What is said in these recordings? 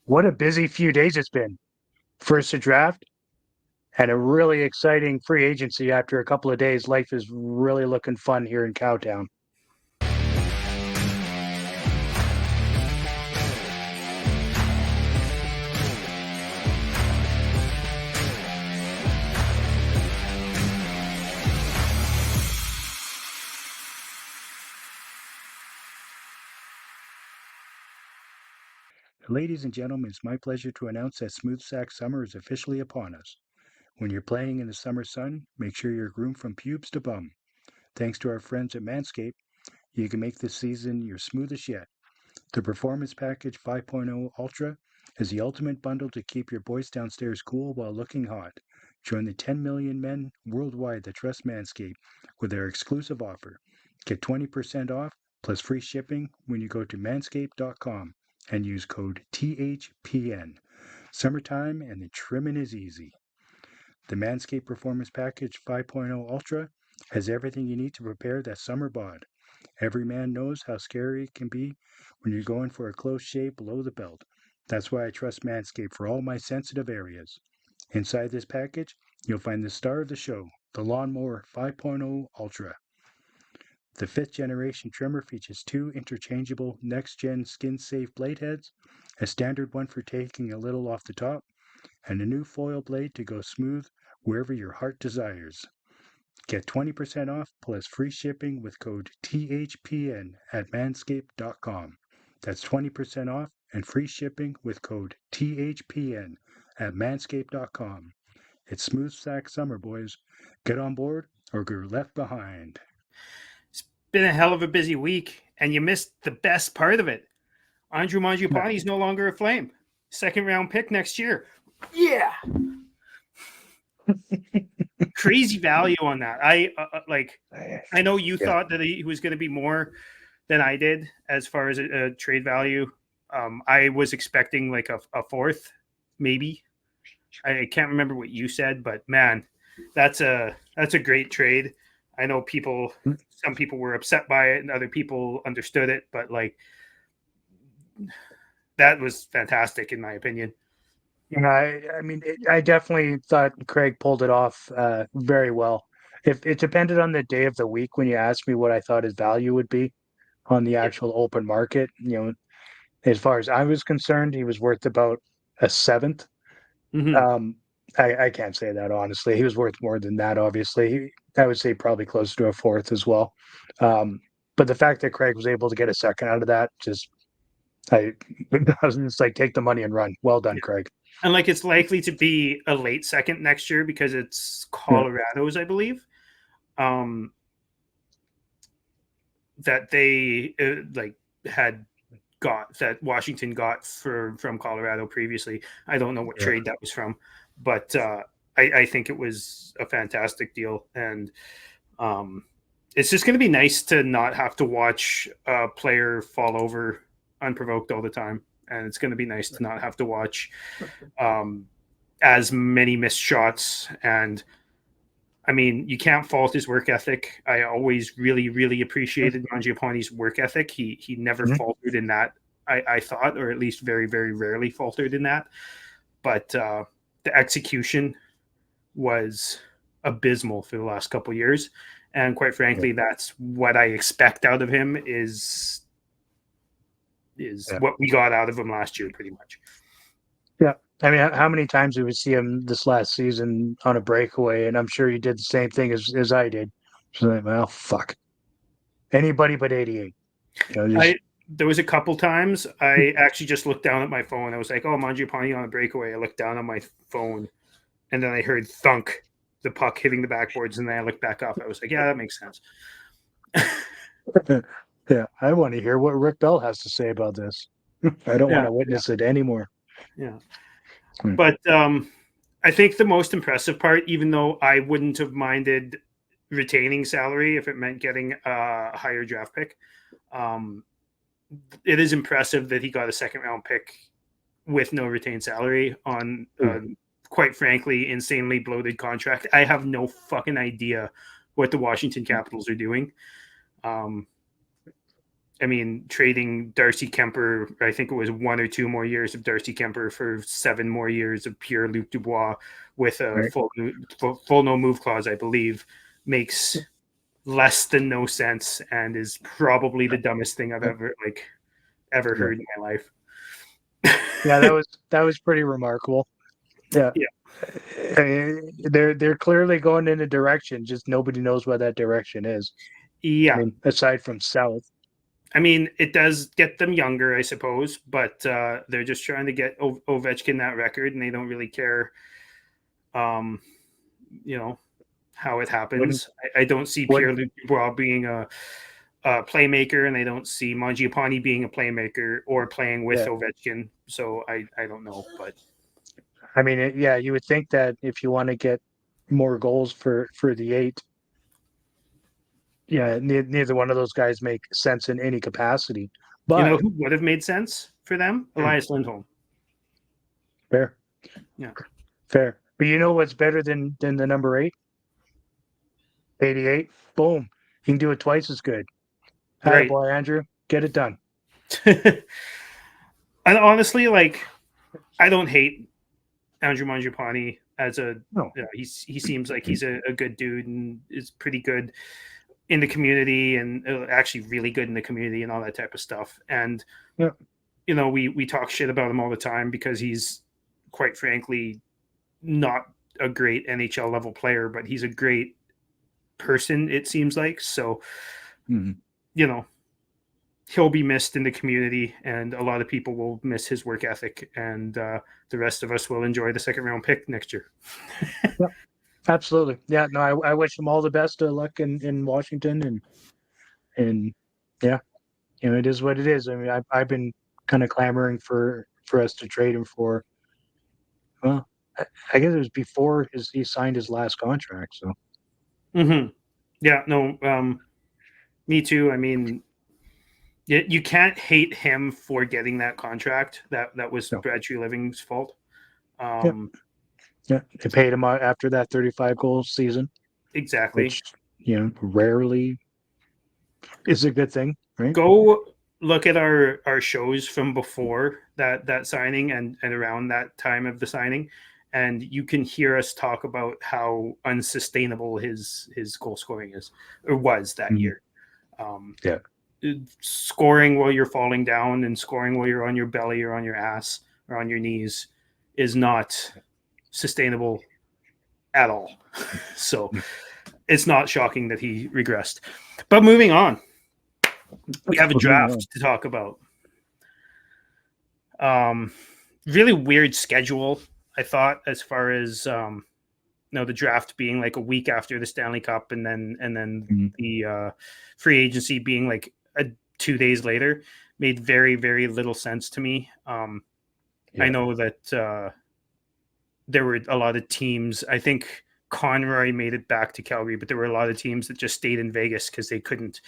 What a busy few days it's been. First a draft and a really exciting free agency after a couple of days. Life is really looking fun here in Cowtown. Ladies and gentlemen, it's my pleasure to announce that Smooth Sack Summer is officially upon us. When you're playing in the summer sun, make sure you're groomed from pubes to bum. Thanks to our friends at Manscaped, you can make this season your smoothest yet. The Performance Package 5.0 Ultra is the ultimate bundle to keep your boys downstairs cool while looking hot. Join the 10 million men worldwide that trust Manscaped with their exclusive offer. Get 20% off plus free shipping when you go to manscaped.com and use code THPN. Summertime and the trimming is easy. The Manscaped Performance Package 5.0 Ultra has everything you need to prepare that summer bod. Every man knows how scary it can be when you're going for a close shave below the belt. That's why I trust Manscaped for all my sensitive areas. Inside this package, you'll find the star of the show, the Lawnmower 5.0 Ultra. The 5th generation trimmer features 2 interchangeable next-gen skin-safe blade heads, a standard one for taking a little off the top, and a new foil blade to go smooth wherever your heart desires. Get 20% off plus free shipping with code THPN at manscaped.com. That's 20% off and free shipping with code THPN at manscaped.com. It's Smooth Sack Summer, boys. Get on board or get left behind. It's been a hell of a busy week, and you missed the best part of it. Andrew Mangiapane is no longer a Flame. Second round pick next year. Yeah. Crazy value on that. I know you thought that he was going to be more than I did as far as a trade value. I was expecting like a fourth, maybe. I can't remember what you said, but man, that's a great trade. I know some people were upset by it and other people understood it, but like that was fantastic in my opinion. I definitely thought Craig pulled it off very well. If it depended on the day of the week when you asked me what I thought his value would be on the actual open market, as far as I was concerned, he was worth about a seventh. Mm-hmm. I can't say that honestly. He was worth more than that, obviously. I would say probably closer to a fourth as well. But the fact that Craig was able to get a second out of that, it's like take the money and run. Well done, Craig. And like it's likely to be a late second next year because it's Colorado's, I believe. That they had got that Washington got from Colorado previously. I don't know what trade that was from, but I think it was a fantastic deal, and it's just going to be nice to not have to watch a player fall over unprovoked all the time, and it's going to be nice to not have to watch as many missed shots. And I mean, you can't fault his work ethic. I always really, really appreciated Mangiapane's work ethic. He never faltered in that, I thought, or at least very, very rarely faltered in that. But the execution was abysmal for the last couple of years. And quite frankly, that's what I expect out of him is what we got out of him last year, pretty much. Yeah. I mean, how many times did we see him this last season on a breakaway? And I'm sure he did the same thing as I did. So like, well, fuck. Anybody but 88. There was a couple times I actually just looked down at my phone. I was like, oh, Mangiapane on a breakaway. I looked down on my phone, and then I heard thunk, the puck hitting the backboards, and then I looked back up. I was like, yeah, that makes sense. Yeah, I want to hear what Rick Bell has to say about this. I don't want to witness it anymore. Yeah. But I think the most impressive part, even though I wouldn't have minded retaining salary if it meant getting a higher draft pick, it is impressive that he got a second round pick with no retained salary on, quite frankly, insanely bloated contract. I have no fucking idea what the Washington Capitals are doing. I mean, trading Darcy Kemper, I think it was 1 or 2 more years of Darcy Kemper for 7 more years of pure Luc Dubois with a Right. full no move clause, I believe, makes less than no sense and is probably the dumbest thing I've ever Yeah. heard in my life. Yeah, that was pretty remarkable. Yeah. Yeah. They're clearly going in a direction, just nobody knows what that direction is. I Yeah. mean, aside from South. I mean, it does get them younger, I suppose, but they're just trying to get Ovechkin that record, and they don't really care, um, you know, how it Wouldn't happens. I don't see would Pierre Luc Dubois being a playmaker, and I don't see Mangiapane being a playmaker or playing with yeah. Ovechkin. So I don't know, but I mean, yeah, you would think that if you want to get more goals for the eight, yeah, neither one of those guys make sense in any capacity. you know But who would have made sense for them? Elias Lindholm. fair, Yeah, fair. But you know what's better than the number eight? 88. Boom. You can do it twice as good. right. Attaboy, Andrew. Get it done. And honestly, like I don't hate Andrew Mangiapane as a No. he seems like he's a good dude and is pretty good in the community and actually really good in the community and all that type of stuff. And Yeah. you know, we talk shit about him all the time because he's quite frankly not a great NHL level player, but he's a great person. It seems like so. Mm-hmm. You know, he'll be missed in the community, and a lot of people will miss his work ethic, and the rest of us will enjoy the second round pick next year. Yeah, absolutely. Yeah, no, I wish him all the best of luck in Washington and yeah, you know, it is what it is. I mean, I've been kind of clamoring for us to trade him for well, I guess it was before he signed his last contract. So Mm-hmm. Yeah, no, me too. I mean, you can't hate him for getting that contract. That was no, Brad Treliving's fault. yeah, Um, yeah, they paid him out after that 35 goal season, exactly. which you know rarely is a good thing, right? Go look at our shows from before that signing and around that time of the signing, and you can hear us talk about how unsustainable his goal scoring is or was that Mm-hmm. year. Um, Yeah. Scoring while you're falling down and scoring while you're on your belly or on your ass or on your knees is not sustainable at all. So it's not shocking that he regressed. But moving on, we have a Moving on. draft to talk about. Um, really weird schedule, I thought, as far as the draft being like a week after the Stanley Cup, and then Mm-hmm. the free agency being like 2 days later, made very very little sense to me. I Yeah. know that there were a lot of teams. I think Conroy made it back to Calgary, but there were a lot of teams that just stayed in Vegas because they couldn't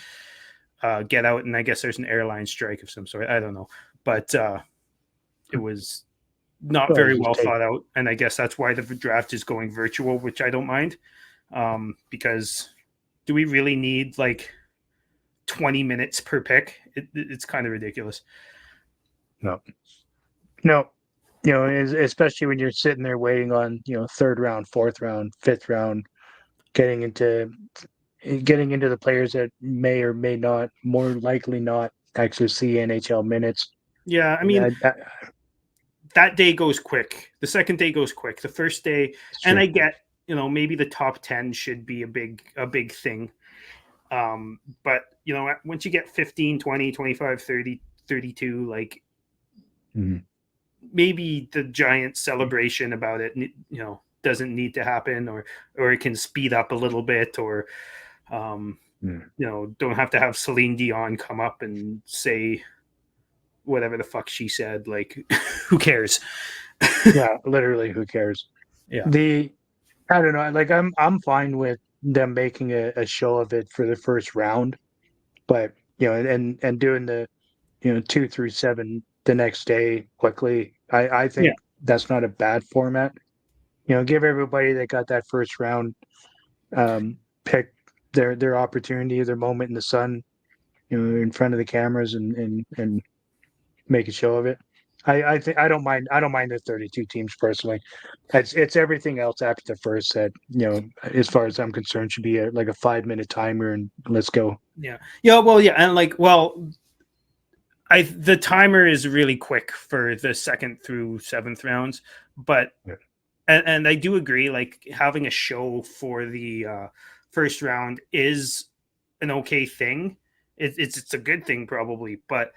get out. And I guess there's an airline strike of some sort. I don't know, but it was not Well, very just well take thought out. And I guess that's why the draft is going virtual, which I don't mind, because do we really need like 20 minutes per pick? It's kind of ridiculous. no, no. You know, especially when you're sitting there waiting on third round, fourth round, fifth round, getting into the players that may or may not, more likely not, actually see NHL minutes. Yeah, I mean, Yeah, that day goes quick. The second day goes quick. The first day, it's and true. I get, maybe the top 10 should be a big thing. But once you get 15, 20, 25, 30, 32, like Mhm. maybe the giant celebration about it, doesn't need to happen, or it can speed up a little bit, or Yeah. don't have to have Celine Dion come up and say whatever the fuck she said. Like, who cares? Yeah, literally, who cares? Yeah. The I don't know. Like I'm fine with them making a show of it for the first round, but and doing the 2 through 7 the next day quickly. I Yeah. think that's not a bad format. Give everybody that got that first round pick their opportunity, their moment in the sun. in front of the cameras and make a show of it. I think I don't mind the 32 teams personally. It's everything else after the first set. As far as I'm concerned, should be like a 5 minute timer and let's go. Yeah, well, yeah, and like, well, the timer is really quick for the second through seventh rounds, but Yeah. and I do agree, like having a show for the first round is an okay thing. It's a good thing probably, but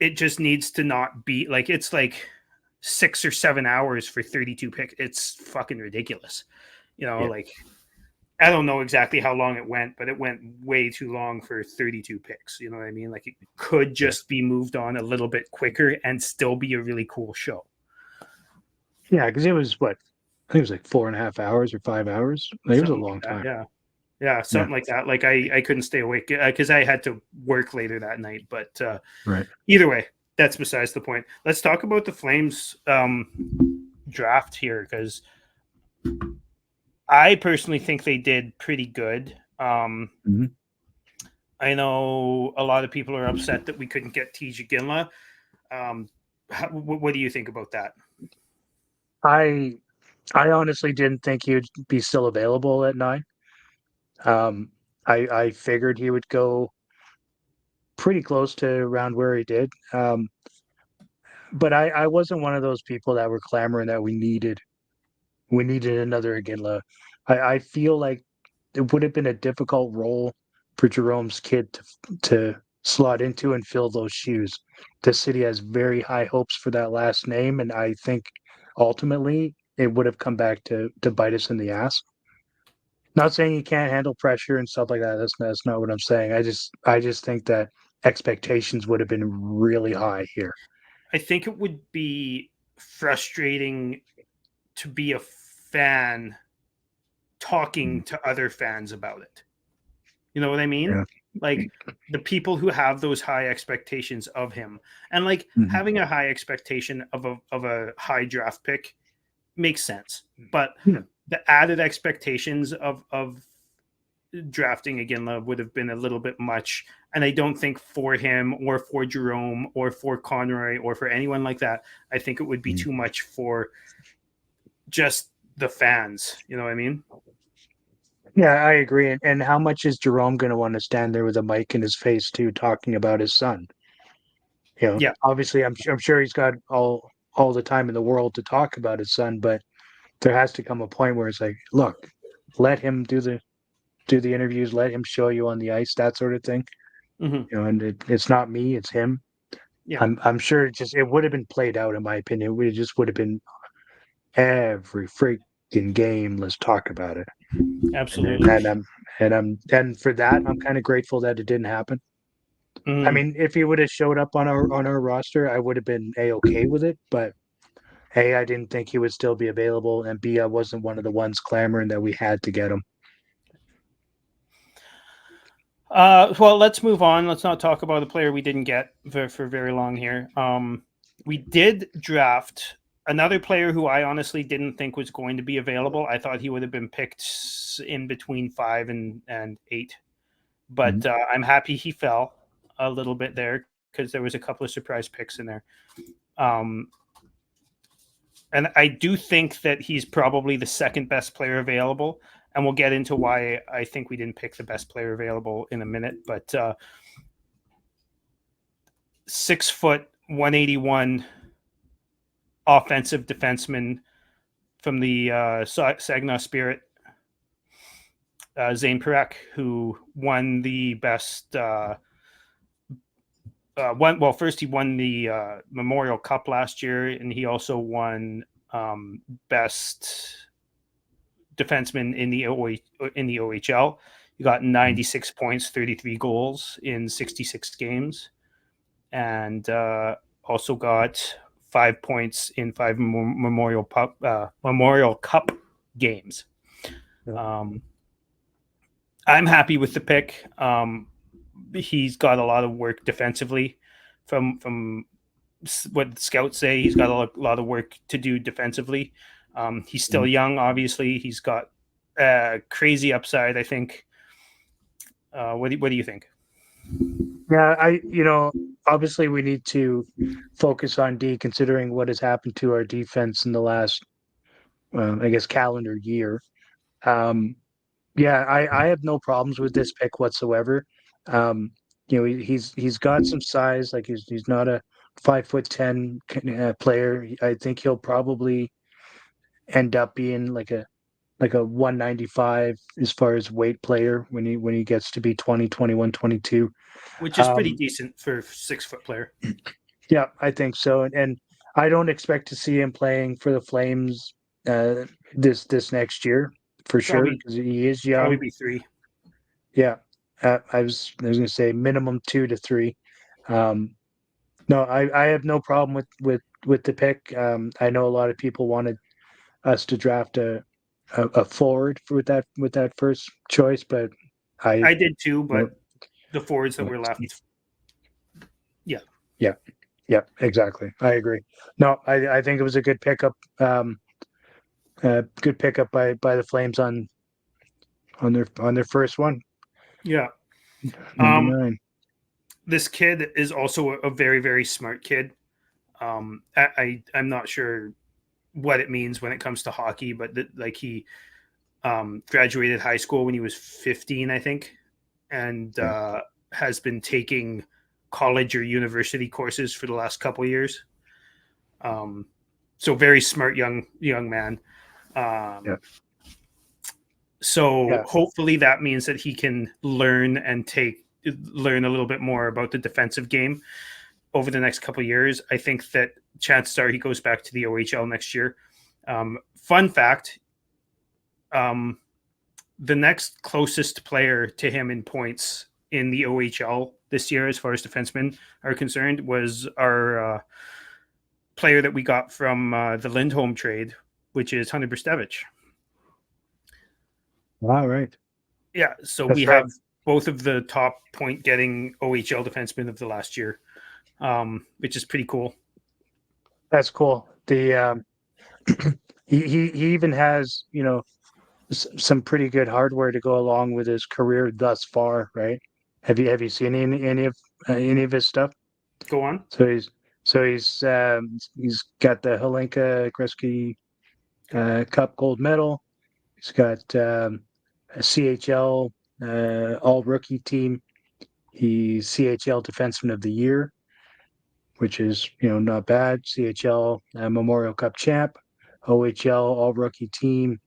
it just needs to not be like it's like 6 or 7 hours for 32 picks. It's fucking ridiculous. Yeah. Like I don't know exactly how long it went, but it went way too long for 32 picks. You know what I mean? Like it could Yeah. just be moved on a little bit quicker and still be a really cool show. Yeah, because it was what I think it was like 4.5 hours or 5 hours. Like, it was a Something like long that. time. Yeah. Yeah. Yeah. Something like that. Like I couldn't stay awake because I had to work later that night. But Right. either way, that's besides the point. Let's talk about the Flames draft here because I personally think they did pretty good. Mm-hmm. I know a lot of people are upset that we couldn't get Tija Ginla. What do you think about that? I I honestly didn't think he would be still available at 9. Um, I figured he would go pretty close to around where he did. But I wasn't one of those people that were clamoring that we needed another Iginla. I feel like it would have been a difficult role for Jerome's kid to slot into and fill those shoes. The city has very high hopes for that last name, and I think ultimately it would have come back to bite us in the ass. Not saying he can't handle pressure and stuff like that. That's not what I'm saying. I just think that expectations would have been really high here. I think it would be frustrating to be a fan talking to other fans about it. You know what I mean? Yeah. Like the people who have those high expectations of him, and like Mhm. having a high expectation of a high draft pick makes sense, but Yeah. the added expectations of drafting again would have been a little bit much. And I don't think for him or for Jerome or for Conroy or for anyone like that, I think it would be Mhm. too much for just the fans. You know what I mean? Yeah, I agree. And how much is Jerome going to want to stand there with a mic in his face too, talking about his son? Yeah. Obviously, I'm sure he's got all the time in the world to talk about his son, but there has to come a point where it's like, look, let him do the interviews, let him show you on the ice, that sort of thing. Mm-hmm. And it's not me, it's him. Yeah. I'm sure it would have been played out in my opinion. It just would have been every freaking game. Let's talk about it. And and, Absolutely. and I'm and for that, I'm kind of grateful that it didn't happen. I Mm. mean, if he would have showed up on our roster, I would have been a-okay with it. But A, I didn't think he would still be available, and B, I wasn't one of the ones clamoring that we had to get him. Well, let's move on. Let's not talk about a player we didn't get for very long here. We did draft another player who I honestly didn't think was going to be available. I thought he would have been picked in between 5 and 8, but Mhm. I'm happy he fell a little bit there because there was a couple of surprise picks in there. Um, and I do think that he's probably the second best player available. And we'll get into why I think we didn't pick the best player available in a minute. But 6 foot, 181 offensive defenseman from the Saginaw Spirit, Zane Perek, who won the best. First he won the Memorial Cup last year, and he also won best defenseman in the OHL. He got 96 points, 33 goals in 66 games, and also got 5 points in 5 Memorial Cup games. I'm happy with the pick. He's got a lot of work defensively. From what scouts say, he's got a lot of work to do defensively. He's still young, obviously. He's got crazy upside, I think. What do you think? Yeah, obviously we need to focus on D considering what has happened to our defense in the last, I guess, calendar year. Um, yeah, I have no problems with this pick whatsoever. Um, he's got some size, like he's not a 5'10" player. I think he'll probably end up being like a 195 as far as weight player when he gets to be 20, 21, 22. which is pretty Um, decent for a 6 foot player. yeah, I think so, and I don't expect to see him playing for the Flames uh, this next year for sure Probably because he is probably young. be 3. Yeah, I was going to say minimum 2 to 3. Um, no, I have no problem with the pick. I know a lot of people wanted us to draft a forward with that first choice, but I I did too, but don't. the forwards that were left, yeah, Yeah, yeah, exactly. I agree. No, I think it was a good pickup. Good pickup by the Flames on their first one, yeah. number Um, 9. this kid is also a very very smart kid. I'm not sure what it means when it comes to hockey, but like he graduated high school when he was 15, I think, and Yeah. has been taking college or university courses for the last couple of years. Um, so very smart young man. Yeah. Um, so Yeah. hopefully that means that he can learn a little bit more about the defensive game over the next couple of years. I think that chances are he goes back to the OHL next year. Fun fact: um, the next closest player to him in points in the OHL this year, as far as defensemen are concerned, was our player that we got from the Lindholm trade, which is Hunter Brstevich. All right. Yeah, so we That's right. have both of the top point getting OHL defensemen of the last year, which is pretty cool. That's cool. The he even has some pretty good hardware to go along with his career thus far, right? Have you seen any of his stuff? Go on. So he's got the Helenka Gretzky Cup gold medal. He's got a CHL all rookie team. He's CHL Defenseman of the Year, which is not bad. CHL Memorial Cup champ, OHL all rookie team,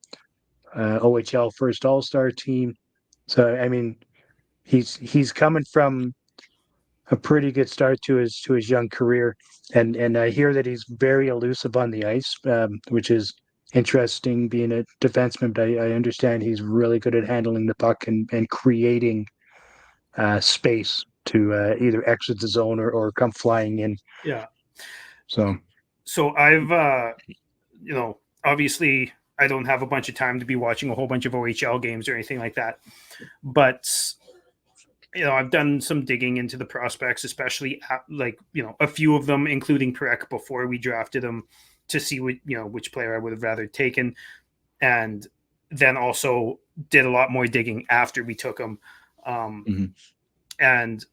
OHL first All Star team. So I mean, he's coming from a pretty good start to his young career, and I hear that he's very elusive on the ice, which is interesting being a defenseman. But I understand he's really good at handling the puck and creating space to either exit the zone or come flying in. Yeah. So So I've obviously I don't have a bunch of time to be watching a whole bunch of OHL games or anything like that, but I've done some digging into the prospects, especially like a few of them, including Perek before we drafted him, to see which player I would have rather taken, and then also did a lot more digging after we took him, mhm. and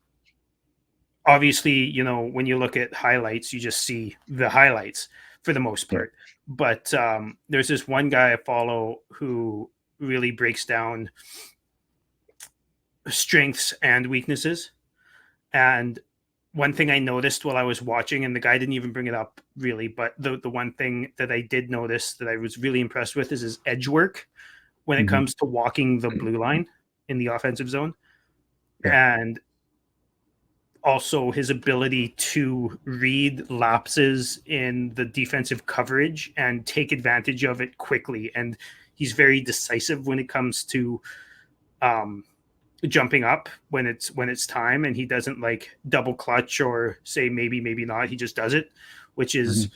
obviously when you look at highlights, you just see the highlights for the most Yeah, part. But there's this one guy I follow who really breaks down strengths and weaknesses. And one thing I noticed while I was watching, and the guy didn't even bring it up really, but the one thing that I did notice that I was really impressed with is his edge work when it hmm comes to walking the blue line in the offensive zone, yeah, and also his ability to read lapses in the defensive coverage and take advantage of it quickly. And he's very decisive when it comes to um, jumping up when it's time, and he doesn't like double clutch or say maybe not. He just does it, which is hmm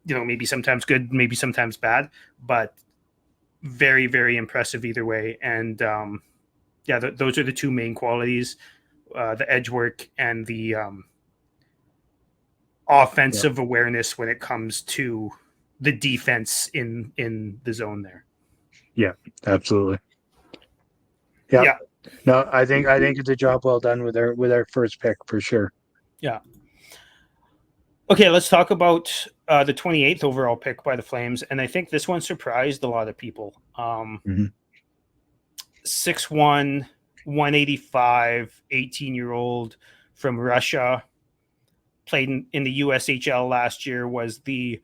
maybe sometimes good, maybe sometimes bad, but very very impressive either way. And yeah, those are the two main qualities: the edge work and the yeah, offensive awareness when it comes to the defense in the zone there. yeah, absolutely. Yeah, Yeah. No, I think it's a job well done with our first pick for sure. Yeah. Okay, let's talk about the 28th overall pick by the Flames, and I think this one surprised a lot of people. Mm-hmm. 6'1", 185, 18-year-old from Russia, played in the USHL last year, was the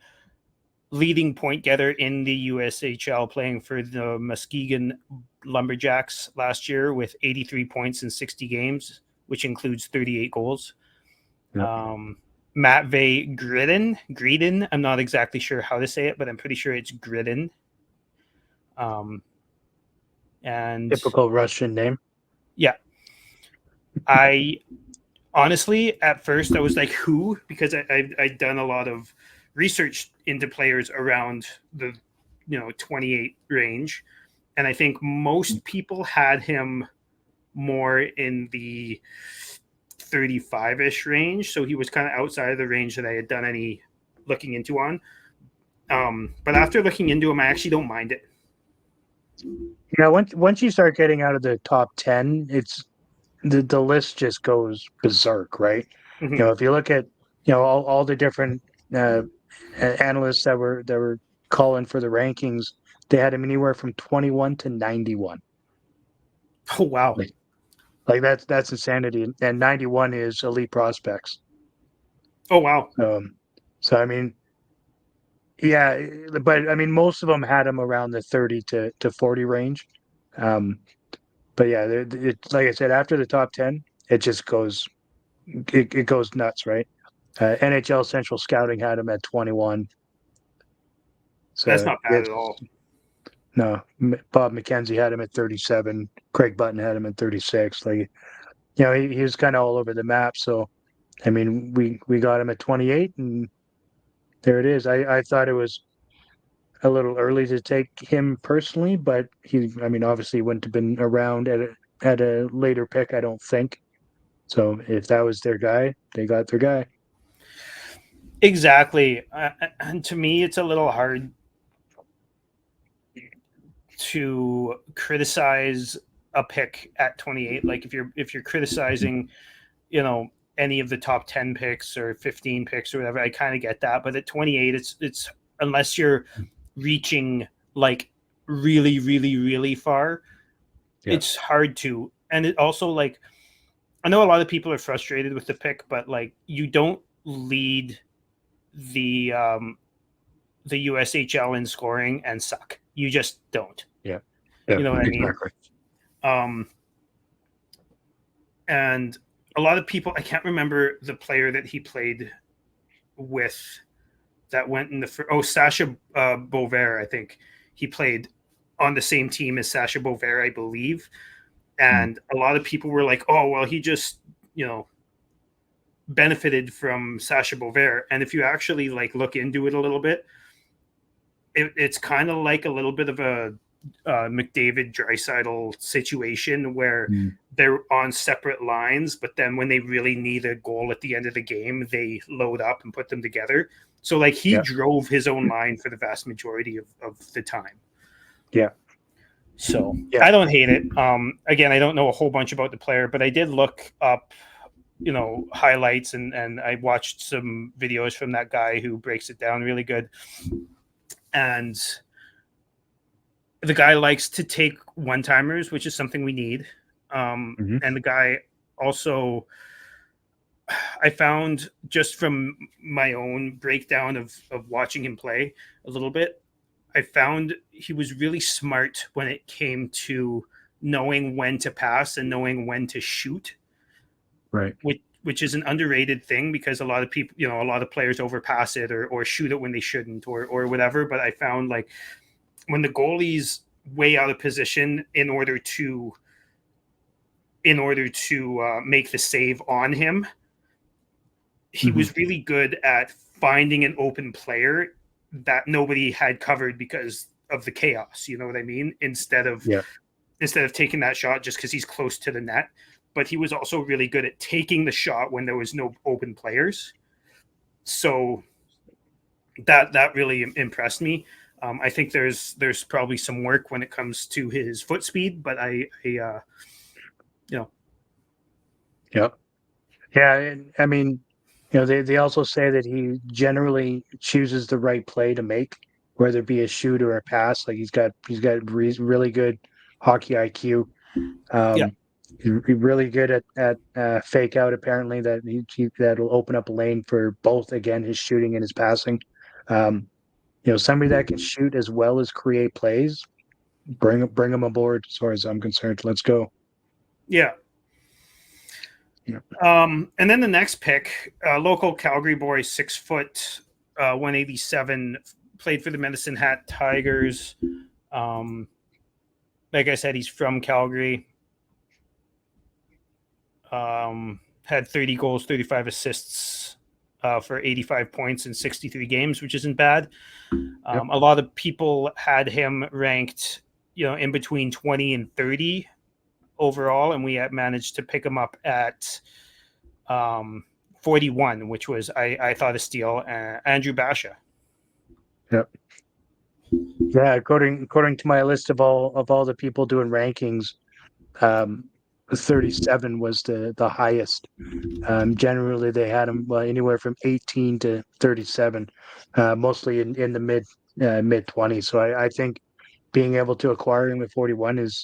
leading point getter in the USHL, playing for the Muskegon Lumberjacks last year with 83 points in 60 games, which includes 38 goals. Yep. Matvey Gridin. I'm not exactly sure how to say it, but I'm pretty sure it's Gridin. Um, and Typical Russian name. yeah, I honestly, at first, I was like, who? Because I'd done a lot of research into players around the 28 range, and I think most people had him more in the 35-ish range, so he was kind of outside of the range that I had done any looking into on. But after looking into him, I actually don't mind it. Yeah, once you start getting out of the top 10, it's the list just goes berserk, right? Mm-hmm. If you look at all the different uh, analysts that were calling for the rankings, they had him anywhere from 21 to 91. Oh wow! Like that's insanity, and 91 is elite prospects. Oh wow! So I mean, yeah, but I mean, most of them had him around the 30 to 40 range. Um, but yeah, like I said, after the top 10, it just it goes nuts, right? NHL Central Scouting had him at 21. That's So not bad at all. it's no, Bob McKenzie had him at 37. Craig Button had him at 36. Like, he was kind of all over the map. So, I mean, we got him at 28, and there it is. I thought it was a little early to take him personally, but I mean, obviously wouldn't have been around at a later pick, I don't think. So if that was their guy, they got their guy. Exactly, and to me, it's a little hard to criticize a pick at 28. Like if you're criticizing, any of the top 10 picks or 15 picks or whatever, I kind of get that. But at 28, it's unless you're reaching like really, really, really far, Yeah. it's hard to. And it also, like, I know a lot of people are frustrated with the pick, but like you don't lead the the USHL in scoring and suck. You just don't. Yeah. Yeah. You know what I mean? Exactly. Um, and a lot of people, I can't remember the player that he played with that went in Sasha Bover. I think he played on the same team as Sasha Bover, I believe. Mm. And a lot of people were like, oh, well, he just, benefited from Sasha Bover. And if you actually like look into it a little bit, it's kind of like a little bit of a McDavid Draisaitl situation where Mm. they're on separate lines, but then when they really need a goal at the end of the game, they load up and put them together. So like he Yeah. drove his own line for the vast majority of the time. Yeah. So Yeah. I don't hate it. Again, I don't know a whole bunch about the player, but I did look up, highlights and I watched some videos from that guy who breaks it down really good. And the guy likes to take one timers, which is something we need. Mm-hmm. And the guy also, I found just from my own breakdown of watching him play a little bit, I found he was really smart when it came to knowing when to pass and knowing when to shoot, Right. which is an underrated thing because a lot of people, a lot of players overpass it or shoot it when they shouldn't or whatever. But I found like when the goalie's way out of position in order to make the save on him, he Mm-hmm. was really good at finding an open player that nobody had covered because of the chaos. You know what I mean? Yeah. Instead of taking that shot just because he's close to the net, but he was also really good at taking the shot when there was no open players. So that really impressed me. I think there's probably some work when it comes to his foot speed, but Yep. Yeah, I mean, they also say that he generally chooses the right play to make, whether it be a shoot or a pass. Like he's got really good hockey IQ. Yeah, He's really good at fake out. Apparently, that'll open up a lane for both again his shooting and his passing. Um, somebody that can shoot as well as create plays. Bring him aboard as far as I'm concerned. Let's go. yeah. Yeah. And then the next pick, local Calgary boy, 6 foot, 187, played for the Medicine Hat Tigers. Um, like I said, he's from Calgary. Had 30 goals, 35 assists for 85 points in 63 games, which isn't bad. Yep. A lot of people had him ranked, in between 20 and 30 overall, and we had managed to pick him up at 41, which was I thought a steal. Andrew Basha. Yep. Yeah, according to my list of all the people doing rankings, um, 37 was the highest. Generally, they had them anywhere from 18 to 37, mostly in the mid 20s. So I think being able to acquire him at 41 is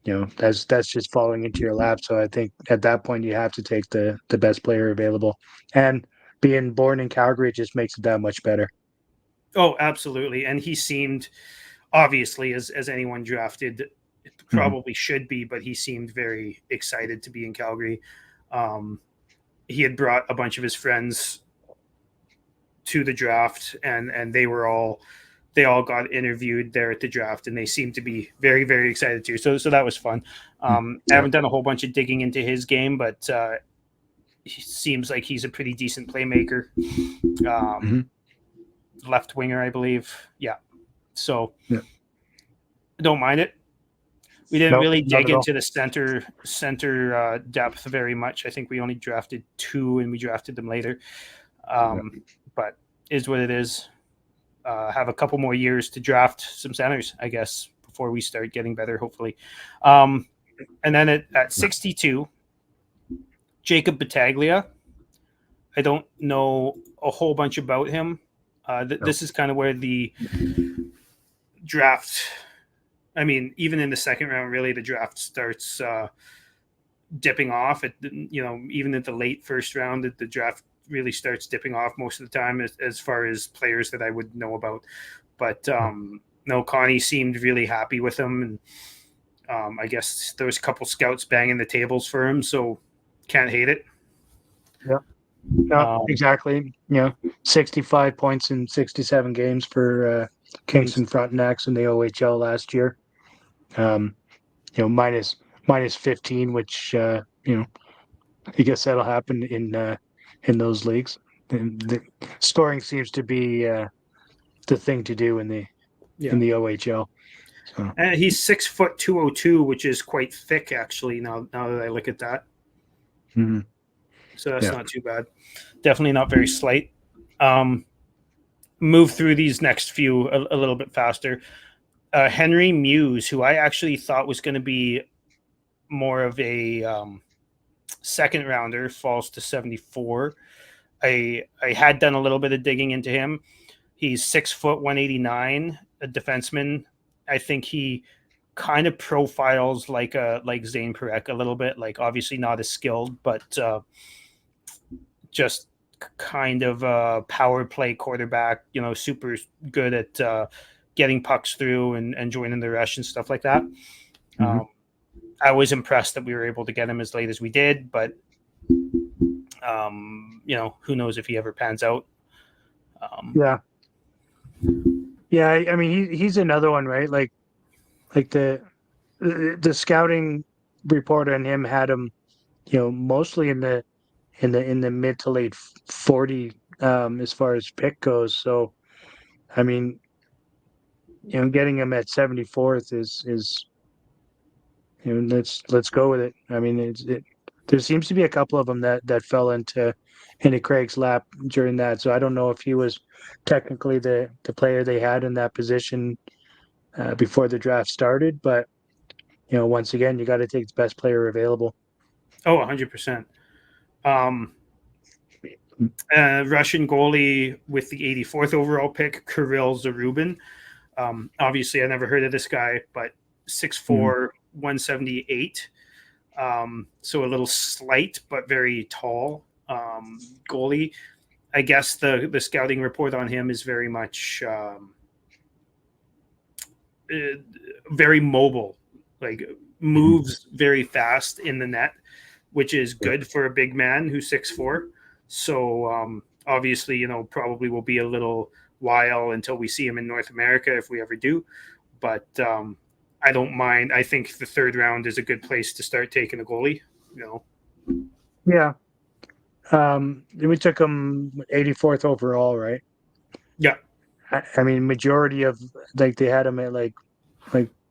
that's just falling into your lap. So I think at that point you have to take the best player available, and being born in Calgary just makes it that much better. Oh, absolutely. And he seemed, obviously, as anyone drafted Mhm. probably should be, but he seemed very excited to be in Calgary. Um, he had brought a bunch of his friends to the draft, and they all got interviewed there at the draft, and they seemed to be very, very excited too. So that was fun. I Yeah. haven't done a whole bunch of digging into his game, but he seems like he's a pretty decent playmaker. Hmm. Left winger, I believe. Yeah. So Yeah. I don't mind it. We didn't No, really not dig at all. into the center depth very much. I think we only drafted two, and we drafted them later. Yeah. But is what it is. Have a couple more years to draft some centers, I guess, before we start getting better, hopefully. And then at 62, Jacob Battaglia. I don't know a whole bunch about him. No. This is kind of where the draft, I mean, even in the second round, really, the draft starts dipping off. Even at the late first round, the draft really starts dipping off most of the time as far as players that I would know about. But no, Connie seemed really happy with him, and I guess there was a couple scouts banging the tables for him, so can't hate it. Yeah. No, Um, exactly. 65 points in 67 games for Kings, Kingston Frontenacs in the OHL last year. Um, minus 15, which I guess that'll happen in those leagues. And the scoring seems to be the thing to do yeah, in the OHL. So and he's 6 foot 202, which is quite thick actually. Now that I look at that, mhm. so that's Yeah. not too bad. Definitely not very slight. Um, Move through these next few a little bit faster. Henry Muse, who I actually thought was going to be more of a second rounder, falls to 74. I had done a little bit of digging into him. He's 6 foot 189, a defenseman. I think he kind of profiles like Zane Perek a little bit. Like obviously not as skilled, but just kind of a power play quarterback. Super good at getting pucks through and joining the rush and stuff like that. Hmm. Um, I was impressed that we were able to get him as late as we did, but who knows if he ever pans out. Um, Yeah. Yeah. I mean, he's another one, right? Like the scouting report on him had him, mostly in the mid to late 40 as far as pick goes. So I mean, getting him at 74th is let's go with it. I mean, there seems to be a couple of them that fell into Craig's lap during that. So I don't know if he was technically the player they had in that position before the draft started, but once again, you got to take the best player available. Oh, 100%. Um, Russian goalie with the 84th overall pick, Kirill Zarubin. Obviously, I never heard of this guy, but 6'4", 178. So a little slight, but very tall goalie. I guess the scouting report on him is very much very mobile, like moves very fast in the net, which is good for a big man who's 6'4". So obviously, probably will be a little while until we see him in North America if we ever do. But I don't mind. I think the third round is a good place to start taking a goalie. Yeah. We took him 84th overall, right? Yeah. I mean, majority of like they had him at like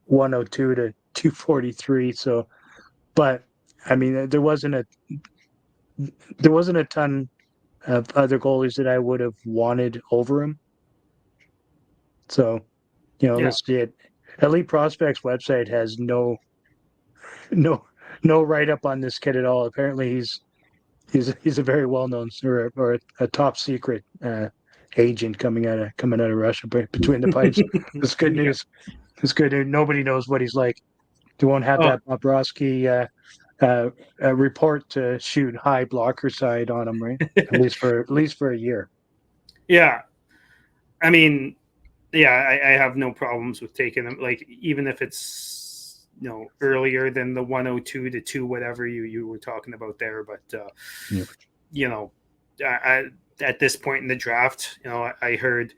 102 to 243. So, but I mean, there wasn't a ton of other goalies that I would have wanted over him. So, Yeah. let's see it. Elite Prospects website has no no write up on this kid at all. Apparently, he's a very well known or a top secret agent coming out of Russia. But between the pipes, it's good Yeah. news. It's good news. Nobody knows what he's like. They won't have Oh, that Bobrovsky report to shoot high blocker side on him, right? At least for a year. yeah. I mean, yeah, I have no problems with taking them. Like even if it's earlier than the 102 to 2 whatever you were talking about there, but Yeah. you know, I at this point in the draft, um, I heard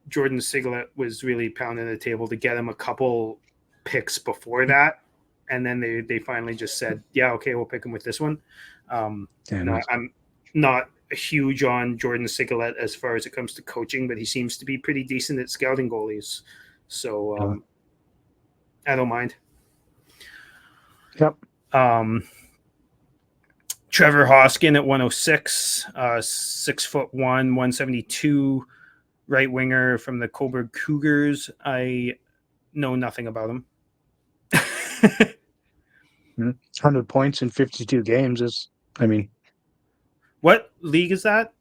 Jordan Siglet was really pounding the table to get him a couple picks before that, and then they finally just said, yeah, okay, we'll pick him with this one. Yeah, I'm not huge on Jordan Siglet as far as it comes to coaching, but he seems to be pretty decent at scouting goalies, so I don't mind. yep. Trevor Hoskin at 106, 6'1", 172, right winger from the Coburg Cougars. I know nothing about him. 100 points in 52 games is, I mean, What league is that?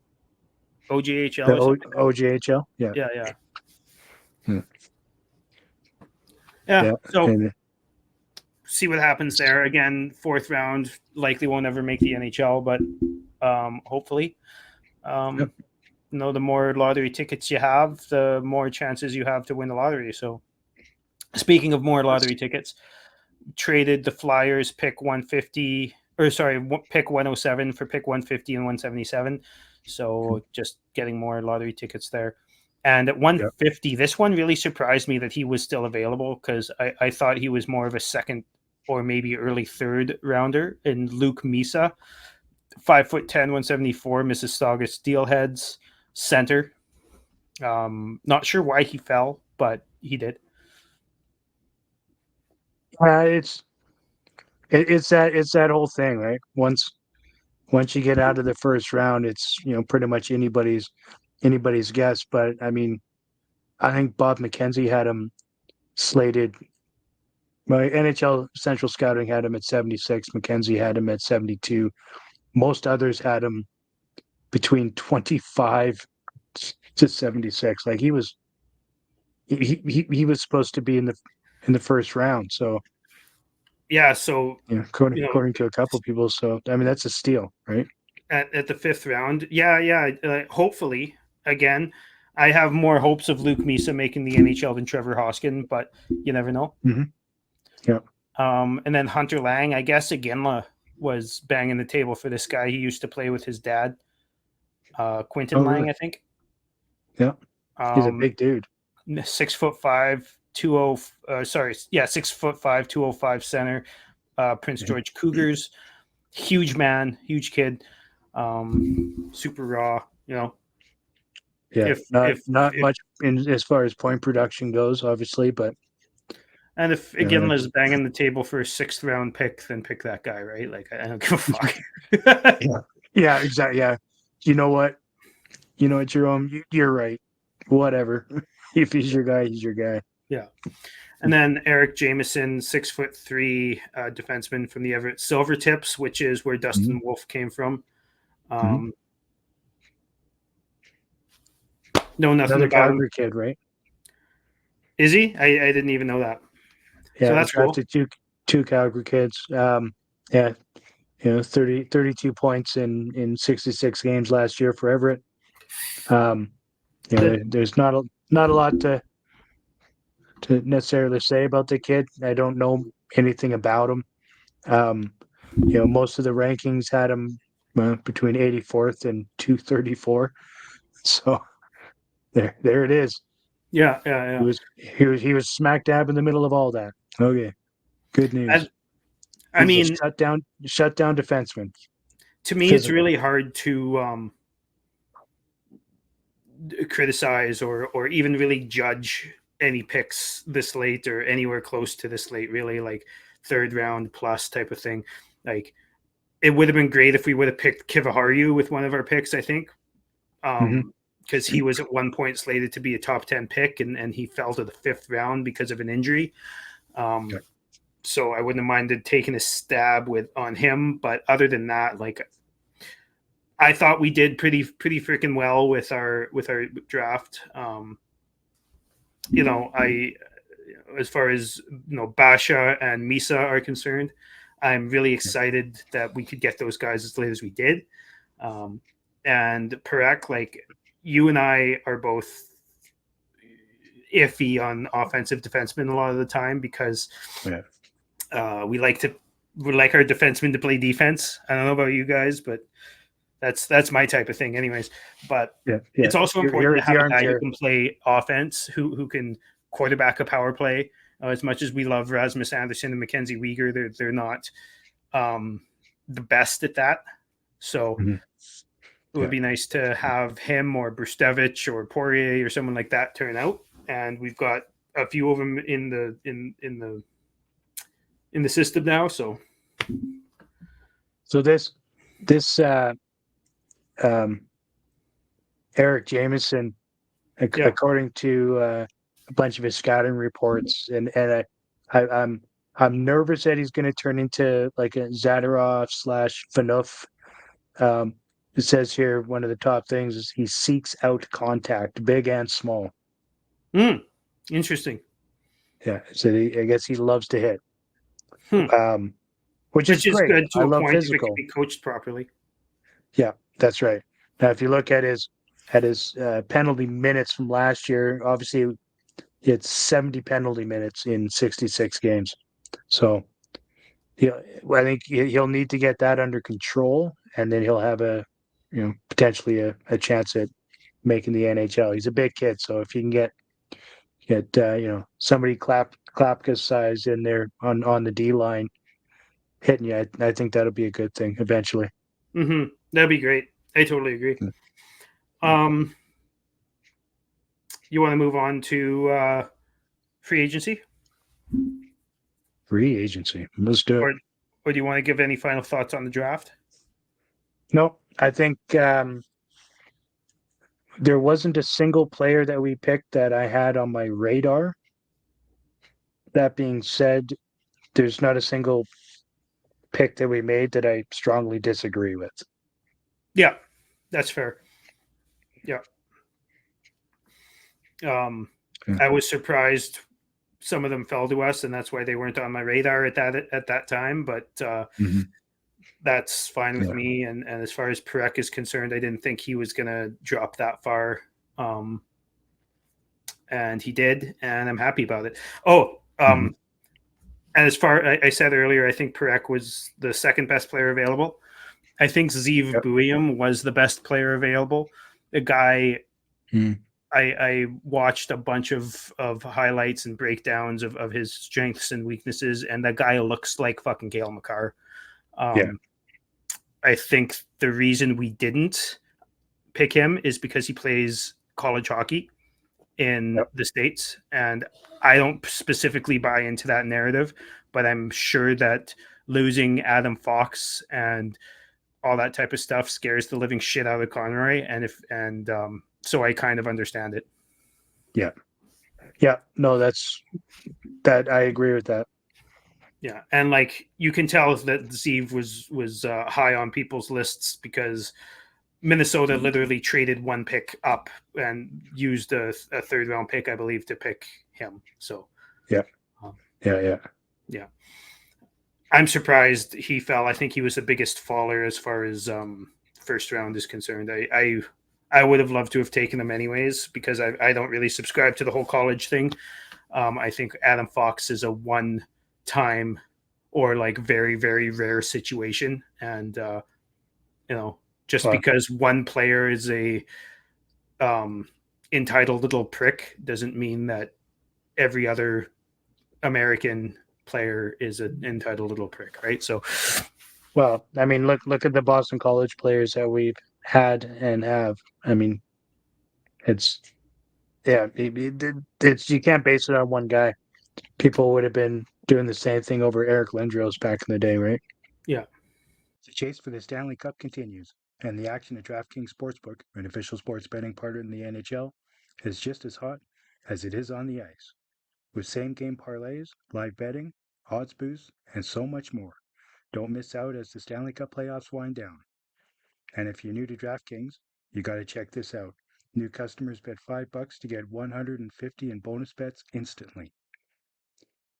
OJHL or something? OJHL. Yeah. Yeah, yeah. Hmm. Yeah. Yeah. So And, see what happens there. Again, fourth round, likely won't ever make the NHL, but hopefully. yep. The more lottery tickets you have, the more chances you have to win the lottery. So speaking of more lottery tickets, traded the Flyers pick 150 or sorry, pick 107 for pick 150 and 177. So just getting more lottery tickets there. And at Yep. 150, this one really surprised me that he was still available because I thought he was more of a second or maybe early third rounder in Luke Misa, 5'10", 174, Mississauga Steelheads center. Not sure why he fell, but he did. It's that whole thing, right? Once you get out of the first round, it's pretty much anybody's guess. But I mean, I think Bob McKenzie had him slated. My NHL Central Scouting had him at 76. McKenzie had him at 72. Most others had him between 25 to 76. Like he was supposed to be in the first round. So Yeah, so according to a couple people. So I mean, that's a steal, right? at the fifth round. Yeah. Hopefully, again, I have more hopes of Luke Misa making the NHL than Trevor Hoskin, but you never know. Mm-hmm. Yeah. And then Hunter Lang, I guess Iginla was banging the table for this guy. He used to play with his dad, Quinton Oh, Lang, really? I think. Yeah. He's a big dude. 6'5", 6'5", 205 center, Prince George Cougars. Huge man, huge kid, super raw. Yeah. If Not much in as far as point production goes, obviously, but and if Iginla's banging the table for a sixth round pick, then pick that guy, right? Like I don't give a fuck. yeah, exactly. Yeah, you know what? Jerome, you're right. Whatever. If he's your guy, he's your guy. Yeah. And then Eric Jameson, 6'3" defenseman from the Everett Silvertips, which is where Mm-hmm. Dustin Wolf came from. Mm-hmm. Know nothing Another about him. Calgary kid, right? Is he? I didn't even know that. So Yeah, that's cool. drafted two Calgary kids. Yeah, 32 points in 66 games last year for Everett. There's not a lot to necessarily say about the kid. I don't know anything about him. Um, most of the rankings had him between 84th and 234. So there it is. Yeah, He yeah, was he was smack dab in the middle of all that. Okay, good yeah. news. I He's a mean, shutdown defenseman. to me, it's Physical. really hard to criticize or even really judge any picks this late or anywhere close to this late. Really, like third round plus type of thing. Like it would have been great if we would have picked Kivaharyu with one of our picks. I think Hmm. because he was at one point slated to be a top 10 pick and he fell to the fifth round because of an injury. Yeah. So I wouldn't have minded taking a stab on him. But other than that, like I thought we did pretty freaking well with our draft. I as far as Basha and Misa are concerned, I'm really excited that we could get those guys as late as we did. And Perek, like you and I are both iffy on offensive defensemen a lot of the time because Yeah. we like our defensemen to play defense. I don't know about you guys, but that's my type of thing, anyways. But Yeah. it's also Here important to at the have a guy who ArmChair. can play offense, who can quarterback a power play. As much as we love Rasmus Anderson and Mackenzie Weegar, they're not the best at that. So Mhm. it would Yeah. be nice to have him or Brustevich or Poirier or someone like that turn out. And we've got a few of them in the system now. So So this um, Eric Jameson, yeah. according to a bunch of his scouting reports, and I'm nervous that he's going to turn into like a Zadorov slash Fanuf. Um, it says here one of the top things is he seeks out contact, big and small. Interesting. Yeah, so I guess he loves to hit, Hmm. um, which is Which is great. good I to a love point if it can physical. be coached properly. Yeah, that's right. Now, if you look at his penalty minutes from last year, obviously he had 70 penalty minutes in 66 games. So, yeah, I think he'll need to get that under control, and then he'll have potentially a chance at making the NHL. He's a big kid, so if you can get somebody Klapka's size in there on the D line hitting you, I think that'll be a good thing eventually. Mm-hmm. That'd be great. I totally agree. Um, you want to move on to free agency, Free agency. Let's do it. or do you want to give any final thoughts on the draft? No, I think there wasn't a single player that we picked that I had on my radar. That being said, there's not a single pick that we made that I strongly disagree with. Yeah, that's fair. Yeah. Um, Yeah. I was surprised some of them fell to us, and that's why they weren't on my radar at that time. But Mm-hmm. that's fine with Yeah. me. And as far as Perek is concerned, I didn't think he was going to drop that far. And he did, and I'm happy about it. Oh, Mm-hmm. and as far I said earlier, I think Perek was the second best player available. I think Zeev Yep. Buium was the best player available. The guy, Mm. I watched a bunch of highlights and breakdowns of his strengths and weaknesses, and that guy looks like fucking Cale Makar. Yeah. I think the reason we didn't pick him is because he plays college hockey in Yep. the States. And I don't specifically buy into that narrative, but I'm sure that losing Adam Fox and all that type of stuff scares the living shit out of Conroy. So I kind of understand it. Yeah. Yeah, no, that I agree with that. Yeah, and like you can tell that Zeev was high on people's lists because Minnesota literally traded one pick up and used a third round pick, I believe, to pick him. So, Yeah, um, yeah. yeah, I'm surprised he fell. I think he was the biggest faller as far as first round is concerned. I would have loved to have taken him anyways because I don't really subscribe to the whole college thing. I think Adam Fox is a one time or like very very rare situation, and you know just Well, because one player is a um, entitled little prick doesn't mean that every other American player is an entitled little prick, right? So, well, I mean, look at the Boston College players that we've had and have. I mean, it's yeah, it's you can't base it on one guy. People would have been doing the same thing over Eric Lindros back in the day, right? yeah. The chase for the Stanley Cup continues, and the action at DraftKings Sportsbook, an official sports betting partner in the NHL, is just as hot as it is on the ice. With same game parlays, live betting, odds boosts, and so much more. Don't miss out as the Stanley Cup playoffs wind down. And if you're new to DraftKings, you got to check this out. New customers bet $5 to get 150 in bonus bets instantly.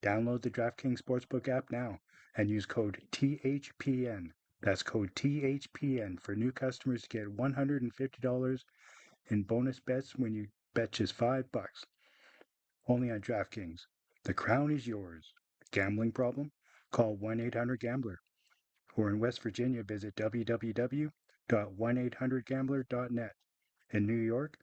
Download the DraftKings Sportsbook app now and use code THPN. That's code THPN for new customers to get $150 in bonus bets when you bet just $5. Only on DraftKings. The crown is yours. Gambling problem? Call 1-800-GAMBLER. Or in West Virginia, visit www.1800gambler.net. In New York,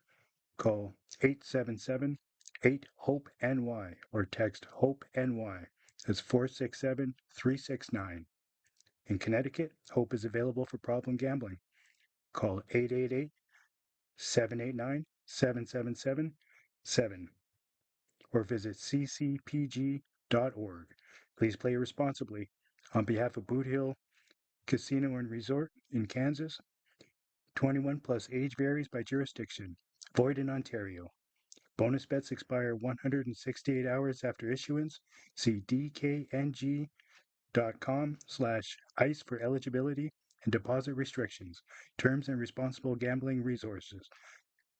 call 877-8-HOPE-NY or text HOPE-NY. That's 467-369. In Connecticut, Hope is available for problem gambling. Call 888-789-7777 or visit ccpg.org. Please play responsibly. On behalf of Boot Hill Casino and Resort in Kansas, 21 plus age varies by jurisdiction. Void in Ontario. Bonus bets expire 168 hours after issuance. See dkng.com/ice for eligibility and deposit restrictions, terms and responsible gambling resources.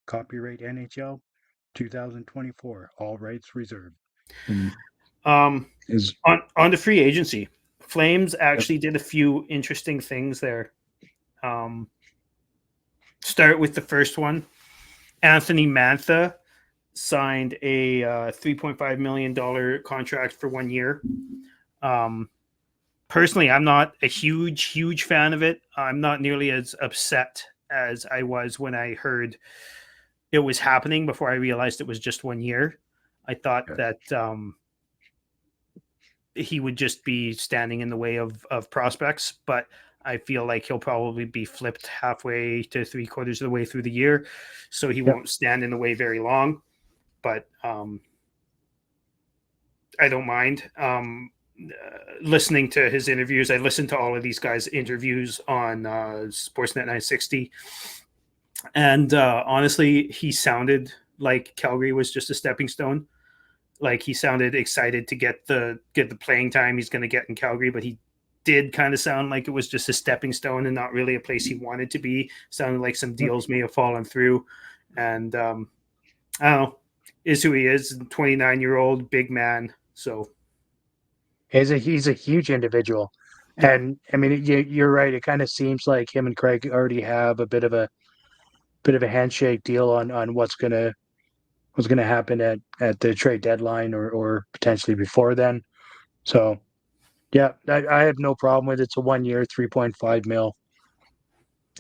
Copyright NHL 2024. All rights reserved. And is On the free agency, Flames yep, actually did a few interesting things there. Um, start with the first one. Anthony Mantha signed a $3.5 million contract for 1 year. Um, Personally, I'm not a huge fan of it. I'm not nearly as upset as I was when I heard it was happening before I realized it was just 1 year. I thought yes. that he would just be standing in the way of prospects, but I feel like he'll probably be flipped halfway to three quarters of the way through the year, so he Yep. won't stand in the way very long. But I don't mind listening to his interviews. I listened to all of these guys' interviews on Sportsnet 960, and honestly, he sounded like Calgary was just a stepping stone. Like he sounded excited to get the playing time he's going to get in Calgary, but he did kind of sound like it was just a stepping stone and not really a place he wanted to be. Sounded like some Yep. deals may have fallen through, and I don't know, is who he is. 29-year-old big man. So He's a huge individual. yeah, And I mean, you're right. It kind of seems like him and Craig already have a bit of a handshake deal on what's gonna happen at the trade deadline or potentially before then. So yeah, I have no problem with it. It's a 1 year, 3.5 mil.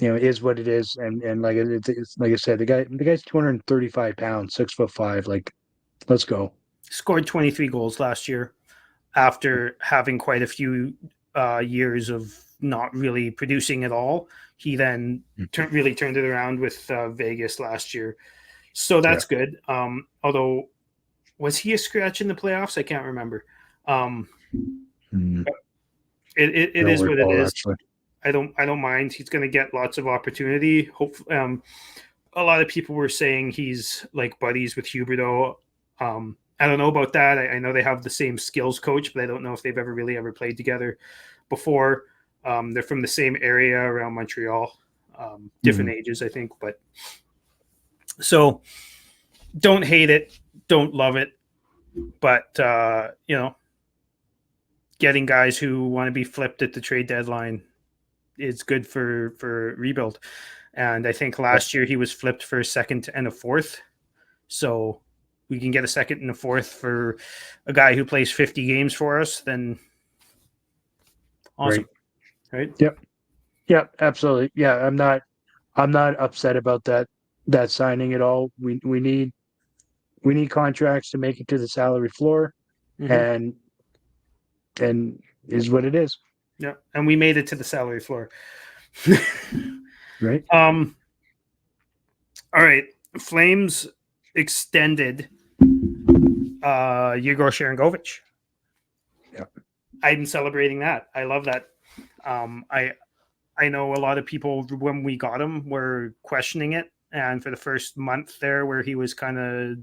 Is what it is. And like it's like I said, the guy's 235 pounds, 6'5". Like, let's go. scored 23 goals last year after having quite a few years of not really producing at all. He then really turned it around with Vegas last year. So Yeah. that's good. Although, was he a scratch in the playoffs? I can't remember. Um, Mm, I it don't is what it recall is. actually. I don't mind. He's going to get lots of opportunity. Hopefully, a lot of people were saying he's like buddies with Huberdeau. I don't know about that. I know they have the same skills coach, but I don't know if they've ever played together before. They're from the same area around Montreal, different ages, I think. But so don't hate it, don't love it, but getting guys who want to be flipped at the trade deadline is good for rebuild. And I think last year he was flipped for a second and a fourth. So we can get a second and a fourth for a guy who plays 50 games for us, then awesome. Right? Yep. Yep. Absolutely. Yeah. I'm not upset about that signing at all. We need contracts to make it to the salary floor, and is what it is. Yeah. And we made it to the salary floor. Right. All right. Flames extended Yegor Sharangovich. Yeah. I'm celebrating that. I love that. I know a lot of people when we got him were questioning it, and for the first month there, where he was kind of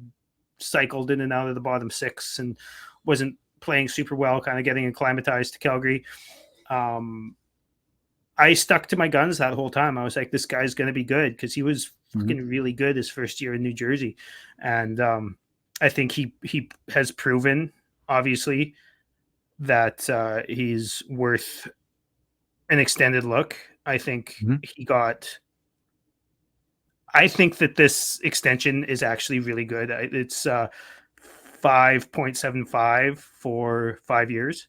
cycled in and out of the bottom six and wasn't playing super well, kind of getting acclimatized to Calgary. I stuck to my guns that whole time. I was like, this guy's going to be good because he was fucking really good his first year in New Jersey. And I think he has proven, obviously, that he's worth an extended look. I think he got. I think that this extension is actually really good. It's 5.75 for 5 years,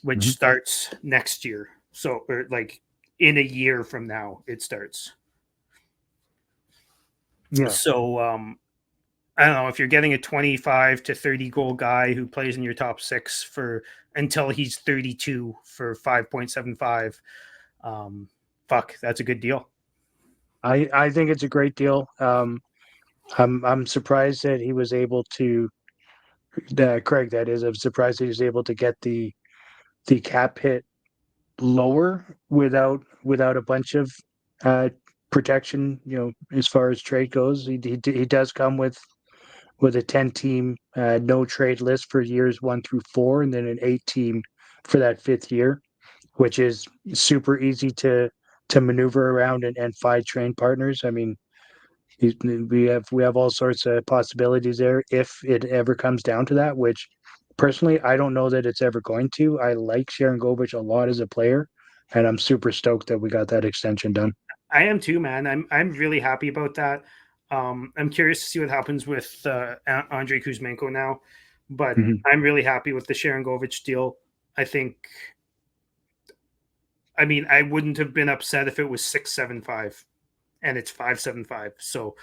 which starts next year. So, like in a year from now, it starts. Yeah. So, I don't know if you're getting a 25 to 30 goal guy who plays in your top six for until he's 32 for 5.75. Fuck, that's a good deal. I think it's a great deal. I'm surprised that he was able to, Craig. That is, I'm surprised that he was able to get the cap hit lower without a bunch of protection. As far as trade goes, he does come with a 10-team no trade list for years 1 through 4, and then an 8-team for that 5th year, which is super easy to maneuver around and find train partners. I mean, we have all sorts of possibilities there if it ever comes down to that, which personally I don't know that it's ever going to. I like Sharangovich a lot as a player, and I'm super stoked that we got that extension done. I am too, man. I'm really happy about that. I'm curious to see what happens with Andrei Kuzmenko now, but I'm really happy with the Sharangovich deal. I mean, I wouldn't have been upset if it was 6.75 and it's 5.75. So,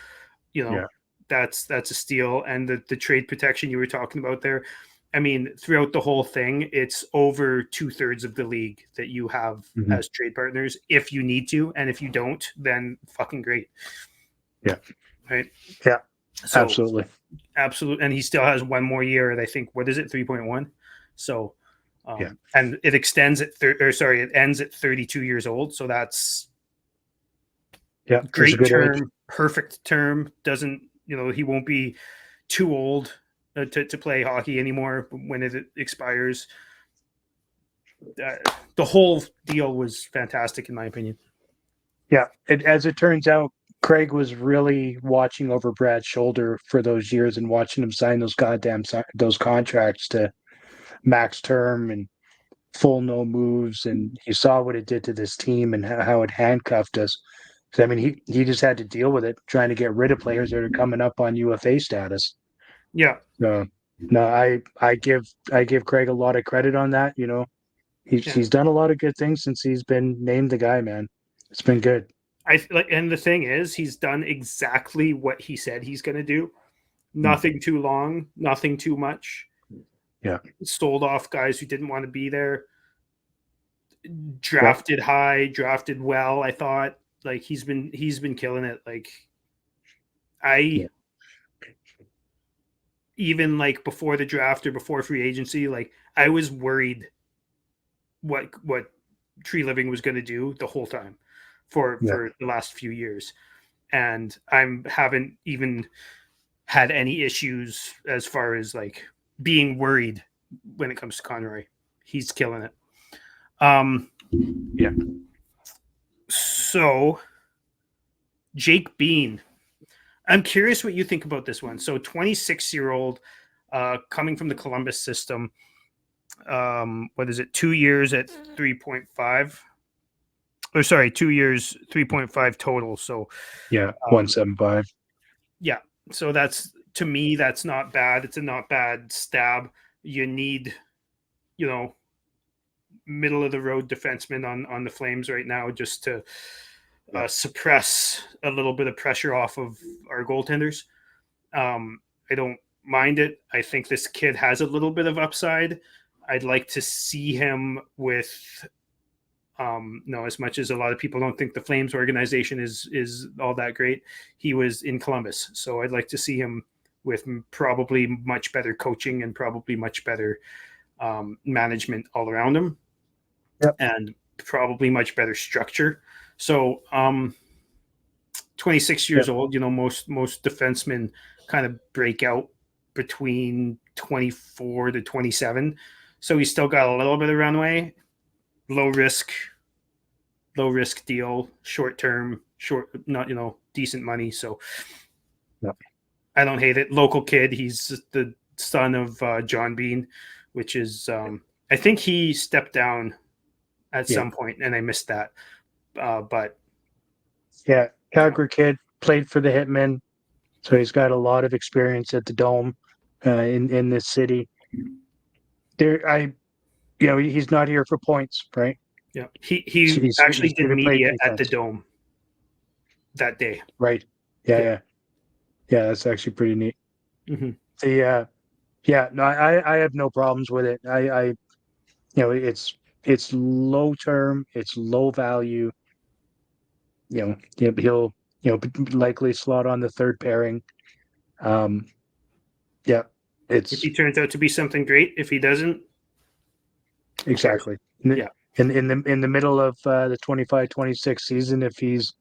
that's a steal. And the trade protection you were talking about there, I mean, throughout the whole thing, it's over 2/3 of the league that you have as trade partners if you need to. And if you don't, then fucking great. Yeah. Right. Yeah. So, absolutely. And he still has 1 more year at, I think, what is it? 3.1. So, and it extends at it ends at 32 years old. So that's great term, age. Perfect term. Doesn't, he won't be too old to play hockey anymore when it expires. The whole deal was fantastic, in my opinion. Yeah, as it turns out, Craig was really watching over Brad's shoulder for those years and watching him sign those contracts to max term and full no moves, and he saw what it did to this team and how it handcuffed us. So, I mean, he just had to deal with it, trying to get rid of players that are coming up on UFA status. Yeah. So, no, I give Craig a lot of credit on that. He's done a lot of good things since he's been named the guy, man. It's been good. And the thing is, he's done exactly what he said he's going to do. Nothing too long, nothing too much. Yeah. Sold off guys who didn't want to be there. Drafted high, drafted well. I thought, like, he's been killing it. Like, even like before the draft or before free agency, like, I was worried what Tree Living was going to do the whole time for the last few years, and I haven't even had any issues as far as like being worried when it comes to Conroy. He's killing it. Yeah. So Jake Bean, I'm curious what you think about this one. So 26-year-old coming from the Columbus system. What is it? 2 years at 3.5. Or sorry, 2 years, 3.5 total. So Yeah, 175. yeah. So that's, to me, that's not bad. It's a not bad stab. You need, you know, middle of the road defenseman on the Flames right now just to suppress a little bit of pressure off of our goaltenders. I don't mind it. I think this kid has a little bit of upside. I'd like to see him with, no, as much as a lot of people don't think the Flames organization is all that great. He was in Columbus, so I'd like to see him with probably much better coaching and probably much better management all around him. Yep. And probably much better structure. So 26 years old, most defensemen kind of break out between 24 to 27. So he's still got a little bit of runway, low risk deal, short term, not, decent money. So yep. I don't hate it. Local kid. He's the son of John Bean, which is, I think he stepped down at some point and I missed that. But yeah, Calgary kid, played for the Hitmen, so he's got a lot of experience at the Dome in this city. He's not here for points, right? yeah, he He's actually here did to play media at the defense. Dome that day. Right. Yeah. That's actually pretty neat. Mm-hmm. No, I have no problems with it. It's low term, it's low value. He'll likely slot on the third pairing. Yeah, If it's he turns out to be something great, if he doesn't, exactly yeah. In the middle of the 25-26 season, if he's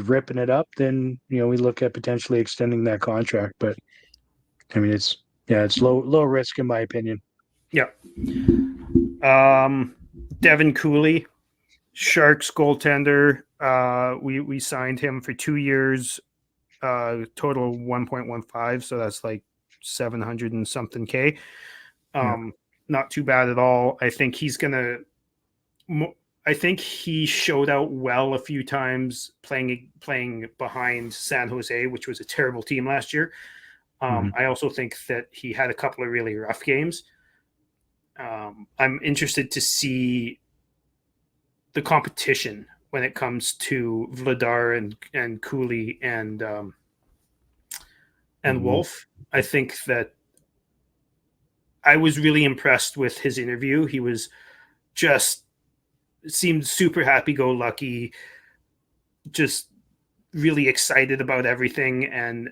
ripping it up, then we look at potentially extending that contract. But I mean, it's low risk in my opinion. Yeah. Devin Cooley, Sharks goaltender. We signed him for 2 years, total 1.15. So that's like 700 and something K. Not too bad at all. I think he's gonna. I think he showed out well a few times playing behind San Jose, which was a terrible team last year. I also think that he had a couple of really rough games. I'm interested to see the competition when it comes to Vladar and Cooley and Wolf. I think that I was really impressed with his interview. He was just seemed super happy-go-lucky, just really excited about everything, and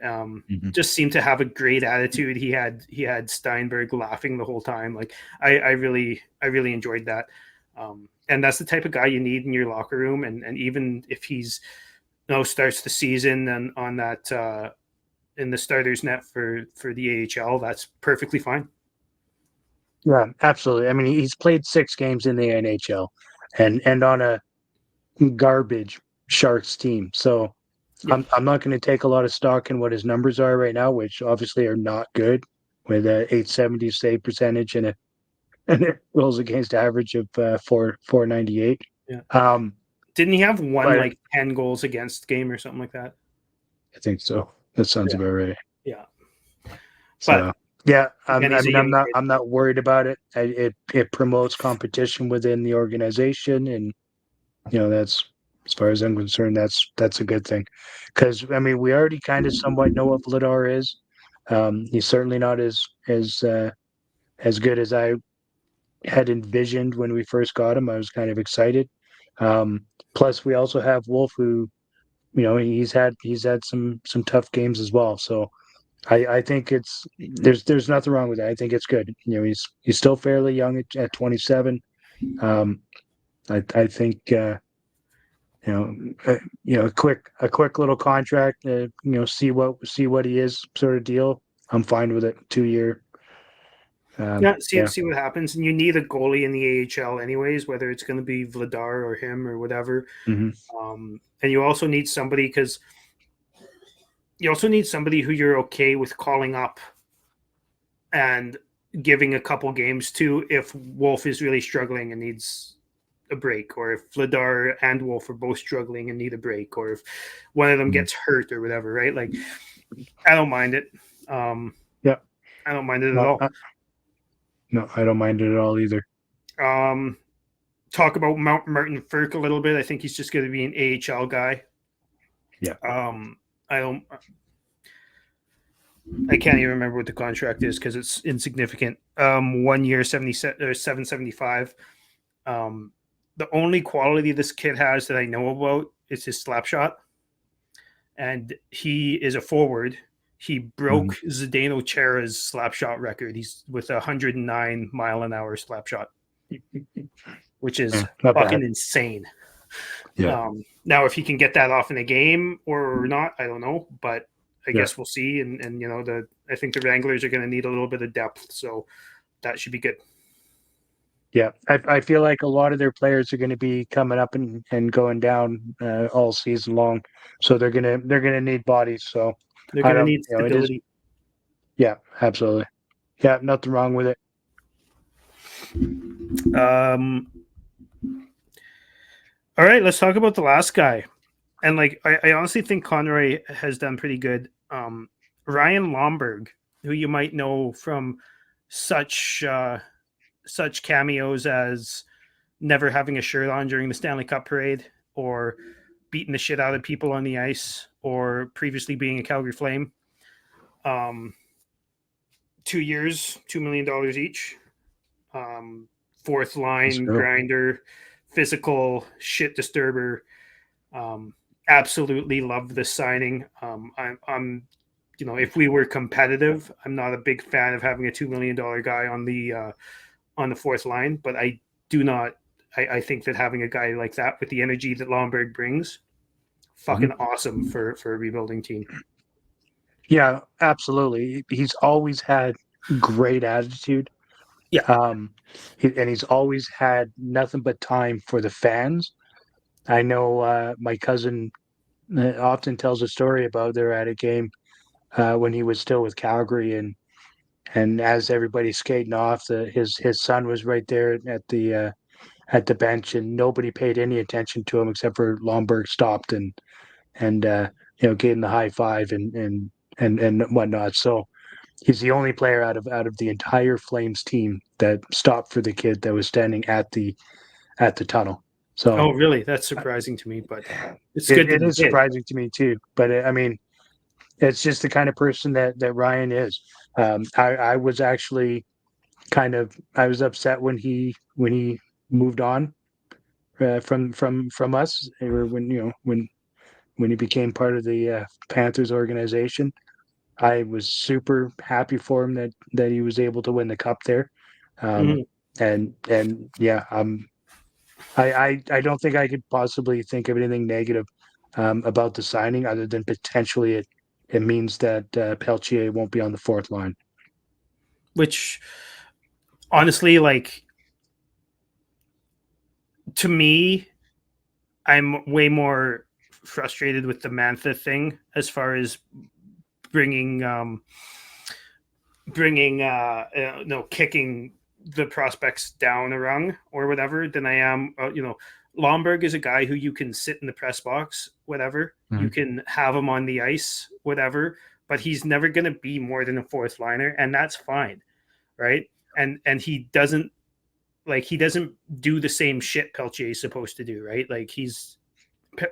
just seemed to have a great attitude. He had Steinberg laughing the whole time. Like I really enjoyed that. And that's the type of guy you need in your locker room. And even if he's starts the season and on that in the starters net for the AHL, that's perfectly fine. Yeah, absolutely. I mean, he's played 6 games in the NHL and on a garbage Sharks team. So I'm not going to take a lot of stock in what his numbers are right now, which obviously are not good, with a 870 save percentage and a goals against average of 498. Yeah. Didn't he have like 10 goals against game or something like that? I think so. That sounds about right. Yeah. So I'm kid. not worried about it. It promotes competition within the organization, and that's, as far as I'm concerned, that's a good thing. Because I mean, we already kind of somewhat know what Vladar is. He's certainly not as good as I had envisioned when we first got him. I was kind of excited. Plus, we also have Wolf, who he's had some tough games as well. So I think there's nothing wrong with that. I think it's good. He's still fairly young at 27. I think a quick little contract. See what he is, sort of deal. I'm fine with it. 2 year. Yeah, Yeah. see what happens. And you need a goalie in the AHL anyways, whether it's going to be Vladar or him or whatever. Mm-hmm. And you also need somebody who you're okay with calling up and giving a couple games to if Wolf is really struggling and needs a break, or if Vladar and Wolf are both struggling and need a break, or if one of them gets hurt or whatever, right? Like, I don't mind it. Yeah. I don't mind it at No, all. no, I don't mind it at all either. Talk about Martin Firk a little bit. I think he's just going to be an AHL guy. Yeah. I can't even remember what the contract is because it's insignificant. 1 year, 775. The only quality this kid has that I know about is his slap shot, and he is a forward. He broke Zdeno Chera's slap shot record. He's with 109 mile an hour slap shot, which is Not fucking bad. insane. Yeah. Now, if he can get that off in a game or not, I don't know, but I Yeah. guess we'll see. And I think the Wranglers are going to need a little bit of depth, so that should be good. Yeah, I feel like a lot of their players are going to be coming up and going down all season long, so they're gonna need bodies. So They're I going to don't, need it is. stability. Yeah, absolutely. Yeah, nothing wrong with it. All right, let's talk about the last guy. And like, I honestly think Conroy has done pretty good. Ryan Lomberg, who you might know from such cameos as never having a shirt on during the Stanley Cup parade, or beating the shit out of people on the ice, or previously being a Calgary Flame. 2 years, $2 million each. Fourth line grinder, physical shit disturber. Absolutely love this signing. I'm if we were competitive, I'm not a big fan of having a $2 million guy on the fourth line, but I do not. I think that having a guy like that with the energy that Lomberg brings, fucking awesome for a rebuilding team. Yeah, absolutely. He's always had great attitude. Yeah. And he's always had nothing but time for the fans. I know my cousin often tells a story about they're at a game when he was still with Calgary, and as everybody's skating off, his son was right there at the bench, and nobody paid any attention to him except for Lomberg stopped and gave him the high five and whatnot. So he's the only player out of the entire Flames team that stopped for the kid that was standing at the tunnel. So Oh, really? That's surprising to me, but it's good it that he is did. surprising to me too. But I mean, it's just the kind of person that Ryan is. I was actually I was upset when he moved on from us, or when he became part of the Panthers organization. I was super happy for him that he was able to win the cup there. Um, and yeah, I don't think I could possibly think of anything negative about the signing other than potentially it means that Peltier won't be on the fourth line. Which, honestly, like, to me, I'm way more frustrated with the Mantha thing as far as bringing kicking the prospects down a rung or whatever than I am. Lomberg is a guy who you can sit in the press box, whatever. You can have him on the ice, whatever. But he's never going to be more than a fourth liner, and that's fine, right? And he doesn't do the same shit Peltier is supposed to do, right? Like,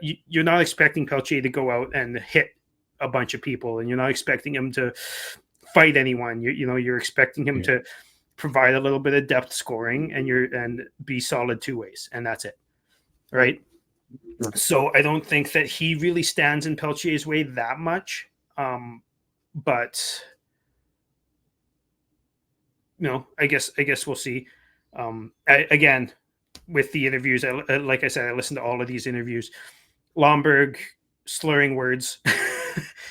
you're not expecting Peltier to go out and hit a bunch of people, and you're not expecting him to fight anyone. You're expecting him to provide a little bit of depth scoring and be solid two ways, and that's it, right? So I don't think that he really stands in Peltier's way that much, but I guess we'll see. Again, with the interviews, like I said, I listened to all of these interviews. Lomberg slurring words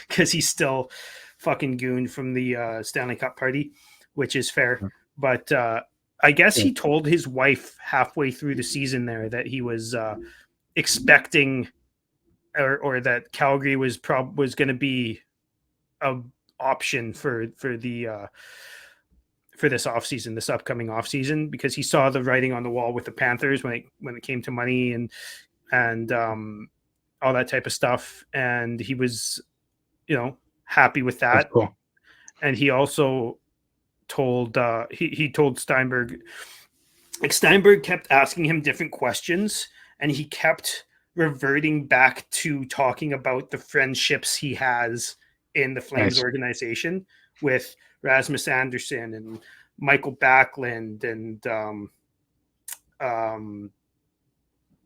because he's still fucking goon from the Stanley Cup party, which is fair. But I guess Yeah, he told his wife halfway through the season there that he was expecting, or that Calgary was going to be a option for this offseason, this upcoming offseason, because he saw the writing on the wall with the Panthers when it came to money and all that type of stuff, and he was, happy with that's that. cool. And he also told he told Steinberg, like, Steinberg kept asking him different questions, and he kept reverting back to talking about the friendships he has in the Flames Nice. organization with Rasmus Anderson and Michael Backlund and um,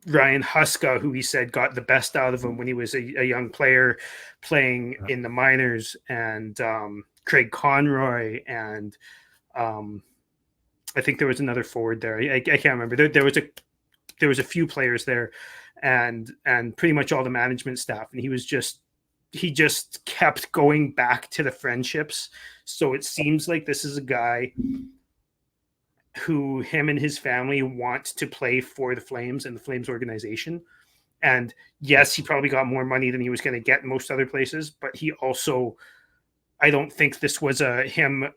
Ryan Huska, who he said got the best out of him when he was a young player playing in the minors, and Craig Conroy, and I think there was another forward there. I can't remember. There was a few players there, and pretty much all the management staff, and he just kept going back to the friendships. So it seems like this is a guy who him and his family want to play for the Flames and the Flames organization. And yes, he probably got more money than he was going to get in most other places, but he also, I don't think this was a him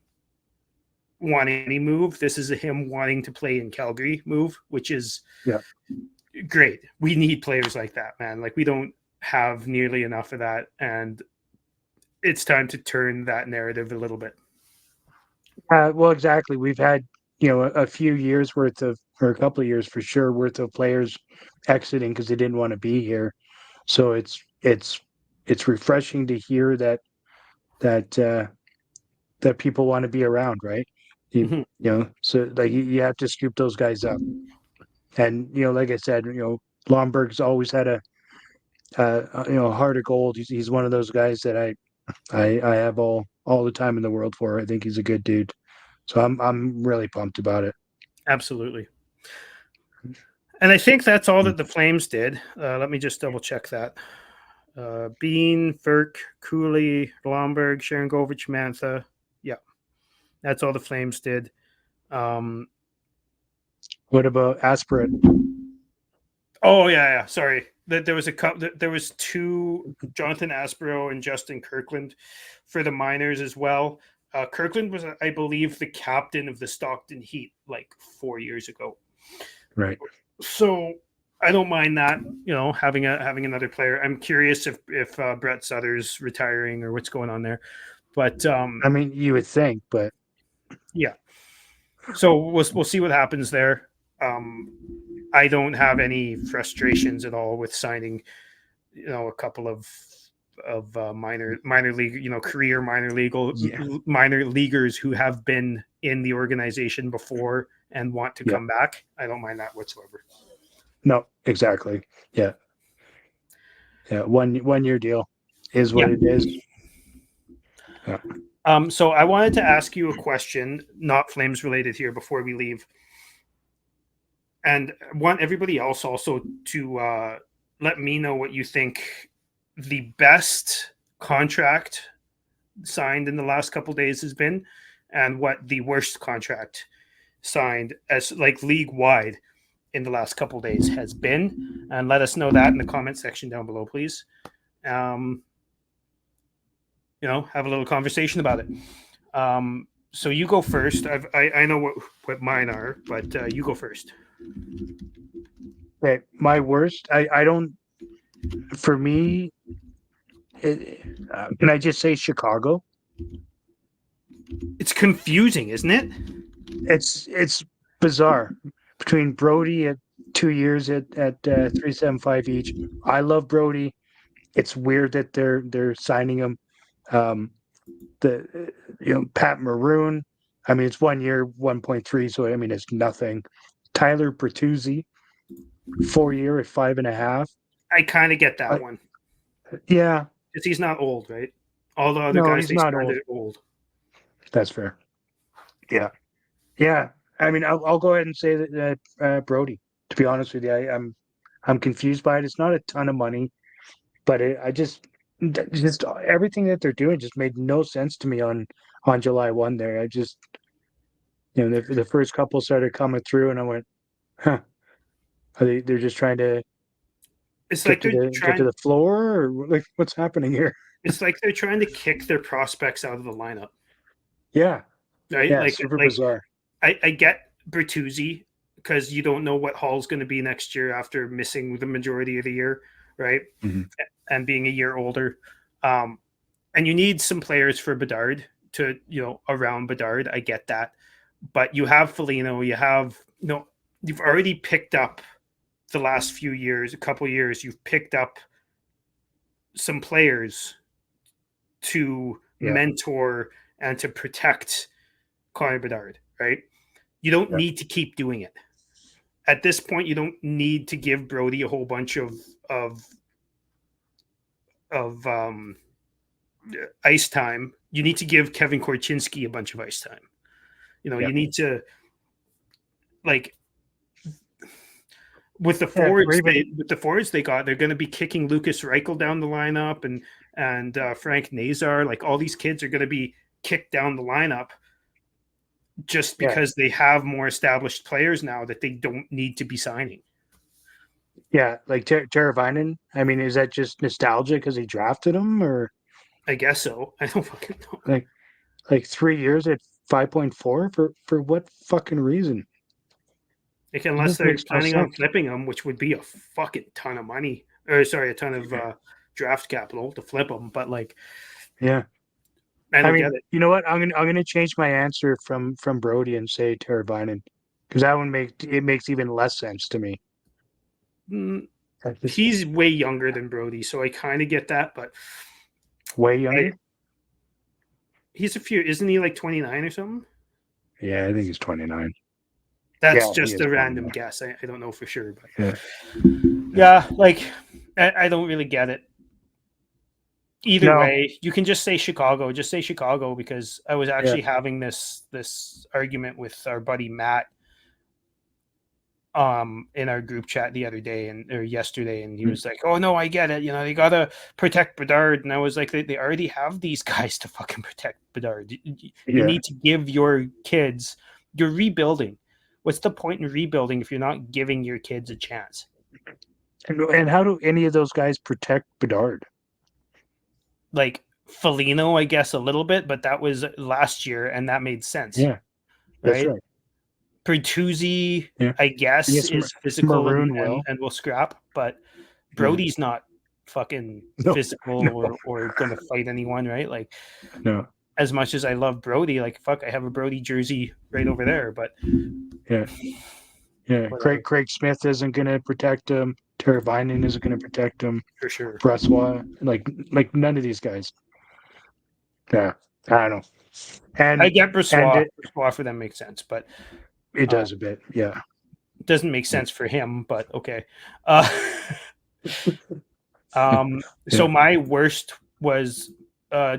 wanting any move. This is a him wanting to play in Calgary move, which is Yeah. great. We need players like that, man. Like, we don't have nearly enough of that, and it's time to turn that narrative a little bit. Well, exactly. We've had, a few years worth of, or a couple of years for sure, worth of players exiting because they didn't want to be here. So it's refreshing to hear that that people want to be around, right? Mhm. So like you have to scoop those guys up. And like I said, Lomberg's always had a heart of gold. He's one of those guys that I have all the time in the world for. I think he's a good dude. So I'm really pumped about it. Absolutely. And I think that's all that the Flames did. Let me just double check that. Bean, Ferk, Cooley, Lomberg, Sharangovich, Mantha. Yeah, that's all the Flames did. Um, What about Aspirate? oh yeah. Sorry, there was there was two, Jonathan Aspero and Justin Kirkland, for the minors as well. Kirkland was, I believe, the captain of the Stockton Heat like 4 years ago. Right. So I don't mind that, having another player. I'm curious if Brett Sutter's retiring or what's going on there, but I mean, you would think, but yeah. So we'll see what happens there. Um, I don't have any frustrations at all with signing, a couple of minor league, career yeah, minor leaguers who have been in the organization before and want to yeah, come back. I don't mind that whatsoever. no, exactly. Yeah, yeah. One year deal is Yeah. what it is. Yeah. So I wanted to ask you a question, not Flames related here, before we leave, and I want everybody else also to let me know what you think the best contract signed in the last couple days has been, and what the worst contract signed as like league wide in the last couple days has been, and let us know that in the comment section down below, please. Um, have a little conversation about it. So you go first. I know what mine are, but you go first. Okay, my worst. I don't. For me, can I just say Chicago? It's confusing, isn't it? It's bizarre between Brody at 2 years at 375 each. I love Brody. It's weird that they're signing him. Um, the Pat Maroon. I mean, it's 1 year, 1.3. So I mean, it's nothing. Tyler Bertuzzi, 4 year at 5.5. I kind of get that Uh, one yeah, because he's not old, right? All the other no, guys he's they not signed old. are old. That's fair. Yeah, yeah. I mean, I'll go ahead and say that Brody. To be honest with you, I'm confused by it. It's not a ton of money. but I just everything that they're doing just made no sense to me on July 1 there. I just, the first couple started coming through and I went, huh, they're just trying to It's like they're get to trying. the floor, or like what's happening here? It's like they're trying to kick their prospects out of the lineup, Yeah, right? yeah, super bizarre. I get Bertuzzi because you don't know what Hall's going to be next year after missing the majority of the year, right? Mm-hmm. And being a year older. Um, and you need some players for Bedard to, around Bedard. I get that. But you have Foligno, you've already picked up the last few years, a couple years, you've picked up some players to Yeah, mentor and to protect Connor Bedard, right? You don't yeah, need to keep doing it. At this point, you don't need to give Brody a whole bunch of of ice time. You need to give Kevin Korchinski a bunch of ice time. yeah. You need to, like, with the Yeah, or forwards even they got, they're going to be kicking Lucas Reichel down the lineup and Frank Nazar. Like, all these kids are going to be kicked down the lineup just yeah, because they have more established players now that they don't need to be signing. yeah, like Teravainen. I mean, is that just nostalgia because he drafted him, or I guess so. I don't fucking know. like 3 years at 5.4 for what fucking reason? Like, It unless just they're makes no planning on sense. flipping them, which would be a fucking ton of money, or sorry, a ton of Yeah, draft capital to flip them. But, like, yeah. I I don't get mean, it. you know what? I'm gonna change my answer from Brody and say Teravainen because that one makes even less sense to me. Mm, That's just he's way younger than Brody, so I kind of get that. But way I, younger. he's a few, isn't he like 29 or something? Yeah, I think he's 29. That's Yeah, he just is a random 29. guess. I don't know for sure, but Yeah, yeah. yeah, like, I don't really get it. Either No, way, you can just say Chicago. Just say Chicago, because I was yeah, actually having this argument with our buddy Matt in our group chat the other day or yesterday, and he mm, was like, "Oh no, I get it. They gotta protect Bedard." And I was like, "They already have these guys to fucking protect Bedard. You yeah. need to give your kids. You're rebuilding. What's the point in rebuilding if you're not giving your kids a chance?" And how do any of those guys protect Bedard? Like, Felino, I guess, a little bit, but that was last year, and that made sense, Yeah, that's right? right. Pertuzzi, Yeah, I I guess, guess is physical and, Maroon and will. and will scrap, but Yeah, Brody's not fucking no, physical no, or gonna fight anyone, right? Like, no. as much as I love Brody, like, fuck, I have a Brody jersey right over there, but Yeah, yeah. whatever, Craig Smith isn't gonna protect him. Teravainen isn't gonna protect him. for sure. Brassois, like none of these guys. Yeah, I don't know. I And get and Brissois. Brissois for them makes sense, but it uh, does a bit. Yeah, it doesn't make yeah, sense for him. But okay. Uh, so yeah, my worst was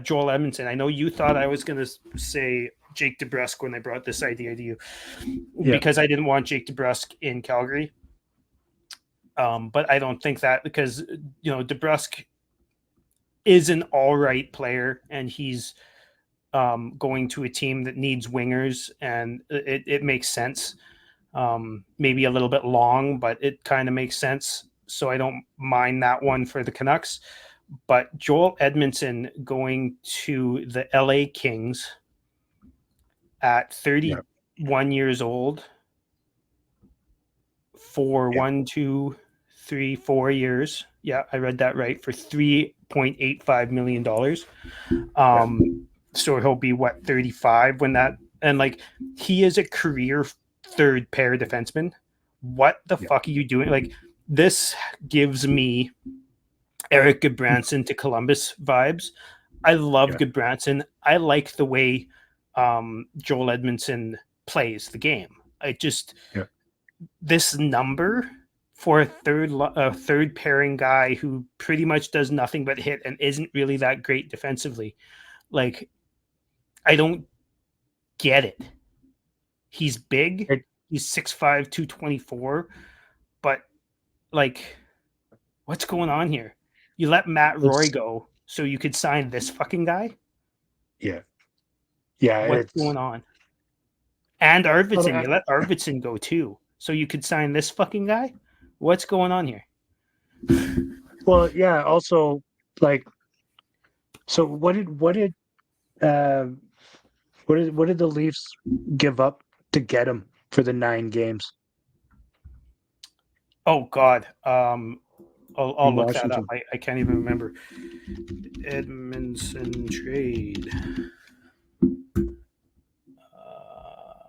Joel Edmondson. I know you thought I was going to say Jake DeBrusk when I brought this idea to you, yeah, because I didn't want Jake DeBrusk in Calgary. But I don't think that, because DeBrusk is an all right player, and he's going to a team that needs wingers, and it makes sense. Maybe a little bit long, but it kind of makes sense. So I don't mind that one for the Canucks. But Joel Edmondson going to the LA Kings at yeah, 31 years old for yeah, 1, 2, 3, 4 years. Yeah, I read that right. For $3.85 million. yeah, So he'll be, what, 35 when that, and, like, he is a career third pair defenseman. What the yeah, fuck are you doing? Like, this gives me Eric Goodbranson to Columbus vibes. I love yeah, Goodbranson. I like the way Joel Edmondson plays the game. I just, yeah. this number for a third pairing guy who pretty much does nothing but hit and isn't really that great defensively. Like, I don't get it. He's big. It, He's 6'5", 224, but, like, what's going on here? You let Matt Roy It's go so you could sign this fucking guy? yeah, yeah. What's It's going on? And well, Arvidsson, you let Arvidsson go too so you could sign this fucking guy? What's going on here? yeah. Also, like, so uh, what did the Leafs give up to get him for the 9 games Oh God, I'll in look that up. Washington? I can't even remember. Edmondson trade.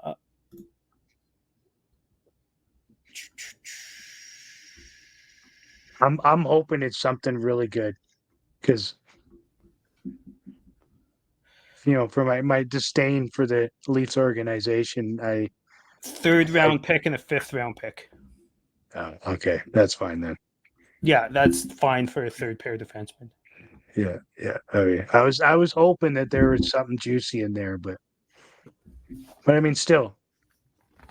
Uh, I'm hoping it's something really good because for my disdain for the Leafs organization, third I round pick and a fifth round pick. okay, that's fine then. Yeah, that's fine for a third pair defenseman. Yeah, yeah. Okay. I was hoping that there was something juicy in there, but I mean, still,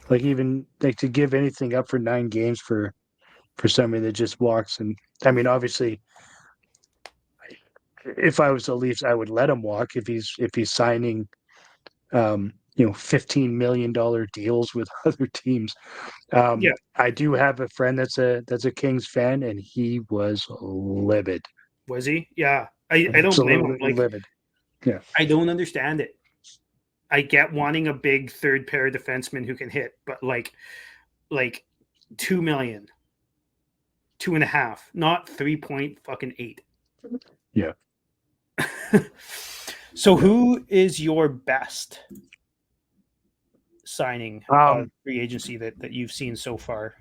like even like to give anything up for 9 games for somebody that just walks and I mean, obviously, if I was the Leafs, I would let him walk if he's signing, $15 million deals with other teams. Yeah, I do have a friend that's a Kings fan, and he was livid, was he? Yeah, I don't blame him. absolutely Like, livid. Yeah, I don't understand it. I get wanting a big third pair defenseman who can hit, but like 2 million, 2.5, not 3.8. yeah. So Yeah. who is your best signing Um, free agency that you've seen so far?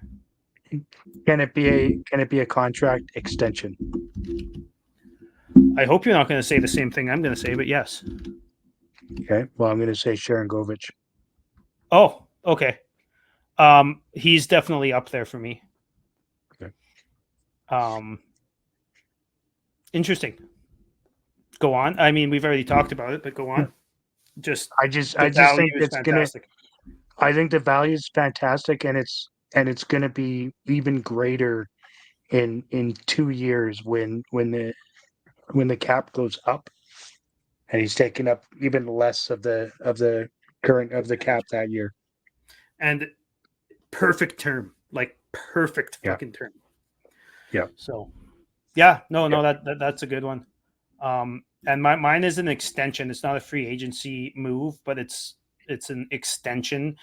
can it be a contract extension? I hope you're not going to say the same thing I'm going to say, but yes. Okay. Well, I'm going to say Sharon Govich. Oh, okay. He's definitely up there for me. Okay. Um, interesting. Go on. I mean, we've already talked about it, but go Yeah. on. Just I the just think value is it's gonna. fantastic. I think the value is fantastic, and it's gonna be even greater in 2 years when the cap goes up and he's taking up even less of the current of the cap that year. And perfect term, like perfect Yeah. fucking term. Yeah. So yeah, no, Yeah. no, that's a good one. And mine is an extension. It's not a free agency move, but it's an extension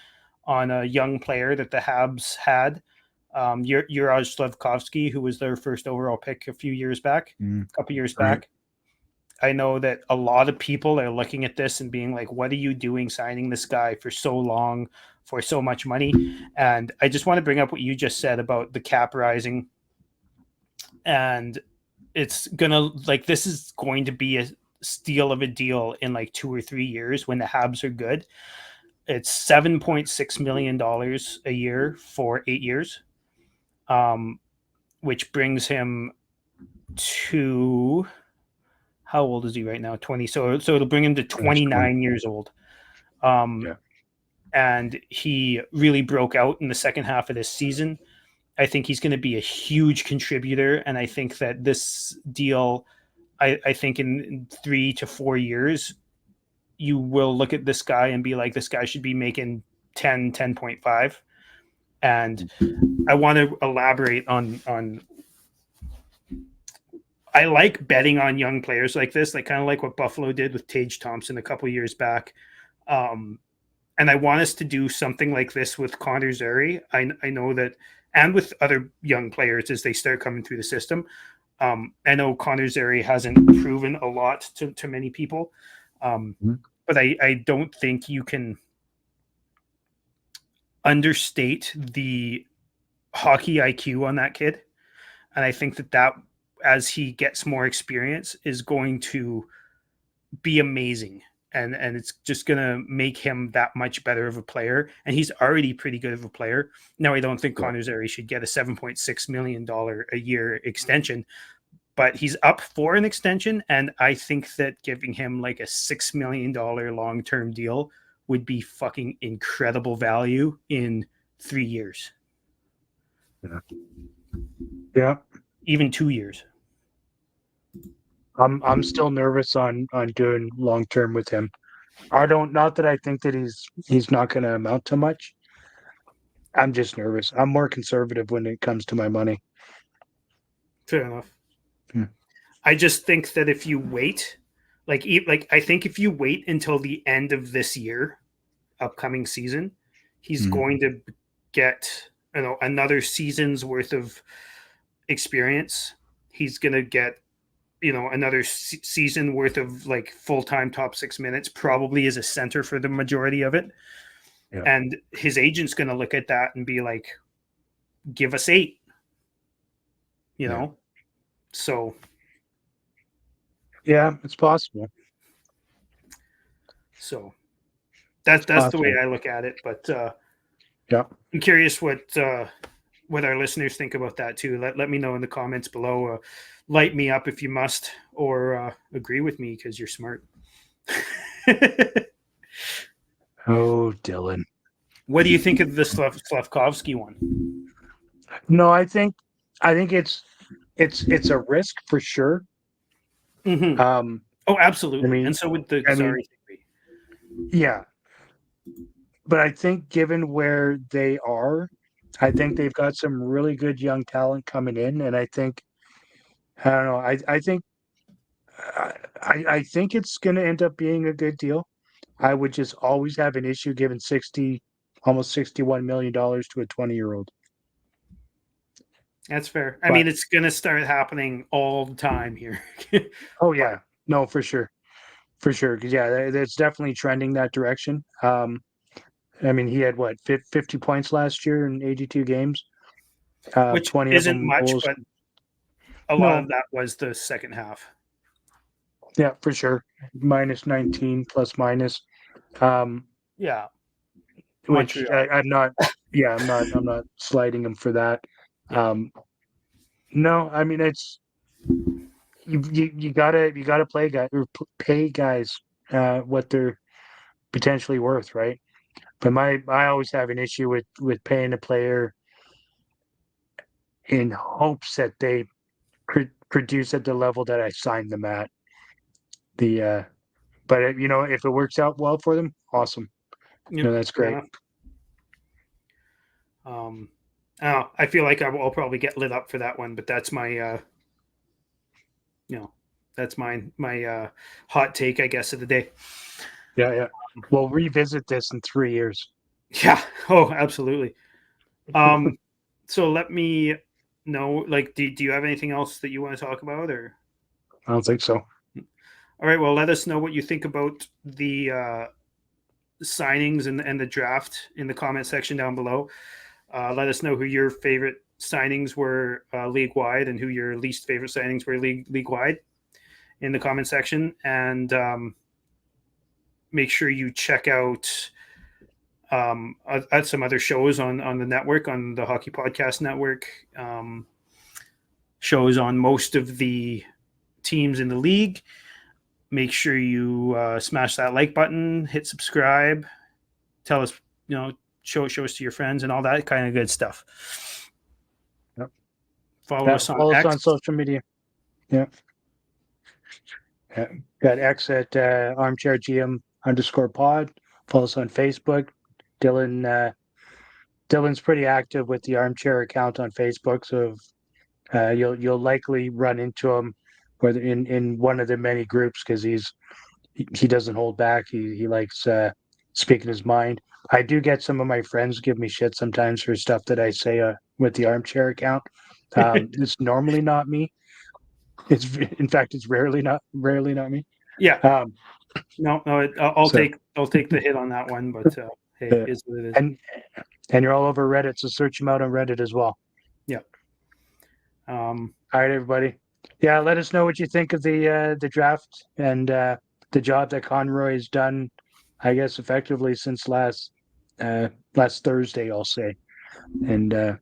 on a young player that the Habs had. Juraj Slafkovsky, who was their first overall pick a few years back, Mm, a couple years right. back. I know that a lot of people are looking at this and being like, what are you doing signing this guy for so long, for so much money? And I just want to bring up what you just said about the cap rising. And it's going to, like, this is going to be a steal of a deal in like 2 or 3 years when the Habs are good. It's $7.6 million a year for 8 years, um, which brings him to, how old is he right now? 20. So it'll bring him to That's 29 years old. Um, yeah. and he really broke out in the second half of this season. I think he's going to be a huge contributor, and I think that this deal, I think in 3 to 4 years, you will look at this guy and be like, this guy should be making 10.5. And I want to elaborate on I like betting on young players like this, like kind of like what Buffalo did with Tage Thompson a couple years back. Um, and I want us to do something like this with Connor Zary. I know that, and with other young players as they start coming through the system. I know Connor Zary hasn't proven a lot to many people, Mhm. but I don't think you can understate the hockey IQ on that kid. And I think that as he gets more experience, is going to be amazing. And it's just going to make him that much better of a player. And he's already pretty good of a player. Now, I don't think Yeah. Connor Zary should get a $7.6 million a year extension, but he's up for an extension. And I think that giving him like a $6 million long term deal would be fucking incredible value in 3 years, Yeah. Yeah. even 2 years. I'm still nervous on doing long term with him. I don't not that I think that he's not going to amount to much. I'm just nervous. I'm more conservative when it comes to my money. Fair enough. Hmm. I just think that if you wait, I think if you wait until the end of this year, upcoming season, he's Hmm. going to get another season's worth of experience. He's going to get another season worth of like full-time top 6 minutes, probably as a center for the majority of it. Yeah. And his agent's going to look at that and be like, give us 8, you Yeah. know? So, Yeah, it's possible. so It's that's the way possible. I look at it. But Yeah. I'm curious what our listeners think about that too. Let me know in the comments below. Light me up if you must, or agree with me because you're smart. Oh, Dylan. What do you think of the Slavkovsky one? No, I think it's a risk for sure. Mm-hmm. Um, Oh, I absolutely. mean, And so would the I mean, Czari theory. yeah, but I think given where they are, I think they've got some really good young talent coming in, and I don't know. I think I think it's going to end up being a good deal. I would just always have an issue giving almost $61 million to a 20-year-old. That's fair. I But mean, it's going to start happening all the time here. oh But yeah, no, for sure, because yeah, it's definitely trending that direction. I mean, he had what 50 points last year in 82 games. which 20 of isn't them much, goals. but a lot of No, that was the second half. yeah, for sure. Minus 19 plus minus. Um, Yeah, which Montreal. I'm not. Yeah, I'm not slighting him for that. Yeah, Um, no, I mean it's you gotta play guys or pay guys what they're potentially worth, right? But I always have an issue with paying a player in hopes that they produce at the level that I signed them at. The but if it works out well for them, awesome. yep, That's fair great. enough. Um, I feel like I'll probably get lit up for that one, but that's my you know, that's my hot take, I guess, of the day. Yeah, yeah. We'll revisit this in 3 years. Yeah. Oh, absolutely. Um, so let me know. Like, do you have anything else that you want to talk about, or? I don't think so. All right. Well, let us know what you think about the signings and the draft in the comment section down below. Let us know who your favorite signings were league wide and who your least favorite signings were league wide in the comment section, and make sure you check out some other shows on the network, on the Hockey Podcast Network. Shows on most of the teams in the league. Make sure you smash that like button, hit subscribe, tell us, show us to your friends and all that kind of good stuff. Yep. Follow Yeah, us on follow us X. on social media. Yeah. Yeah. Got X at ArmChair GM _pod. Follow us on Facebook. Dylan's pretty active with the Armchair account on Facebook, so you'll likely run into him whether in one of the many groups because he doesn't hold back. He likes speaking his mind. I do get some of my friends give me shit sometimes for stuff that I say with the Armchair account. It's normally not me. It's in fact it's rarely not me. Yeah, Um, no, so I'll take the hit on that one, but hey, uh, is what it is. and and you're all over Reddit, so search him out on Reddit as well. Yeah. All right, everybody. Yeah, let us know what you think of the draft and the job that Conroy has done. I guess effectively since last Thursday, I'll say, and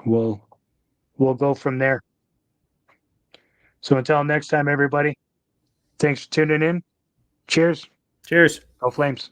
we'll we'll go from there. So until next time, everybody. Thanks for tuning in. Cheers. Cheers. Go Flames.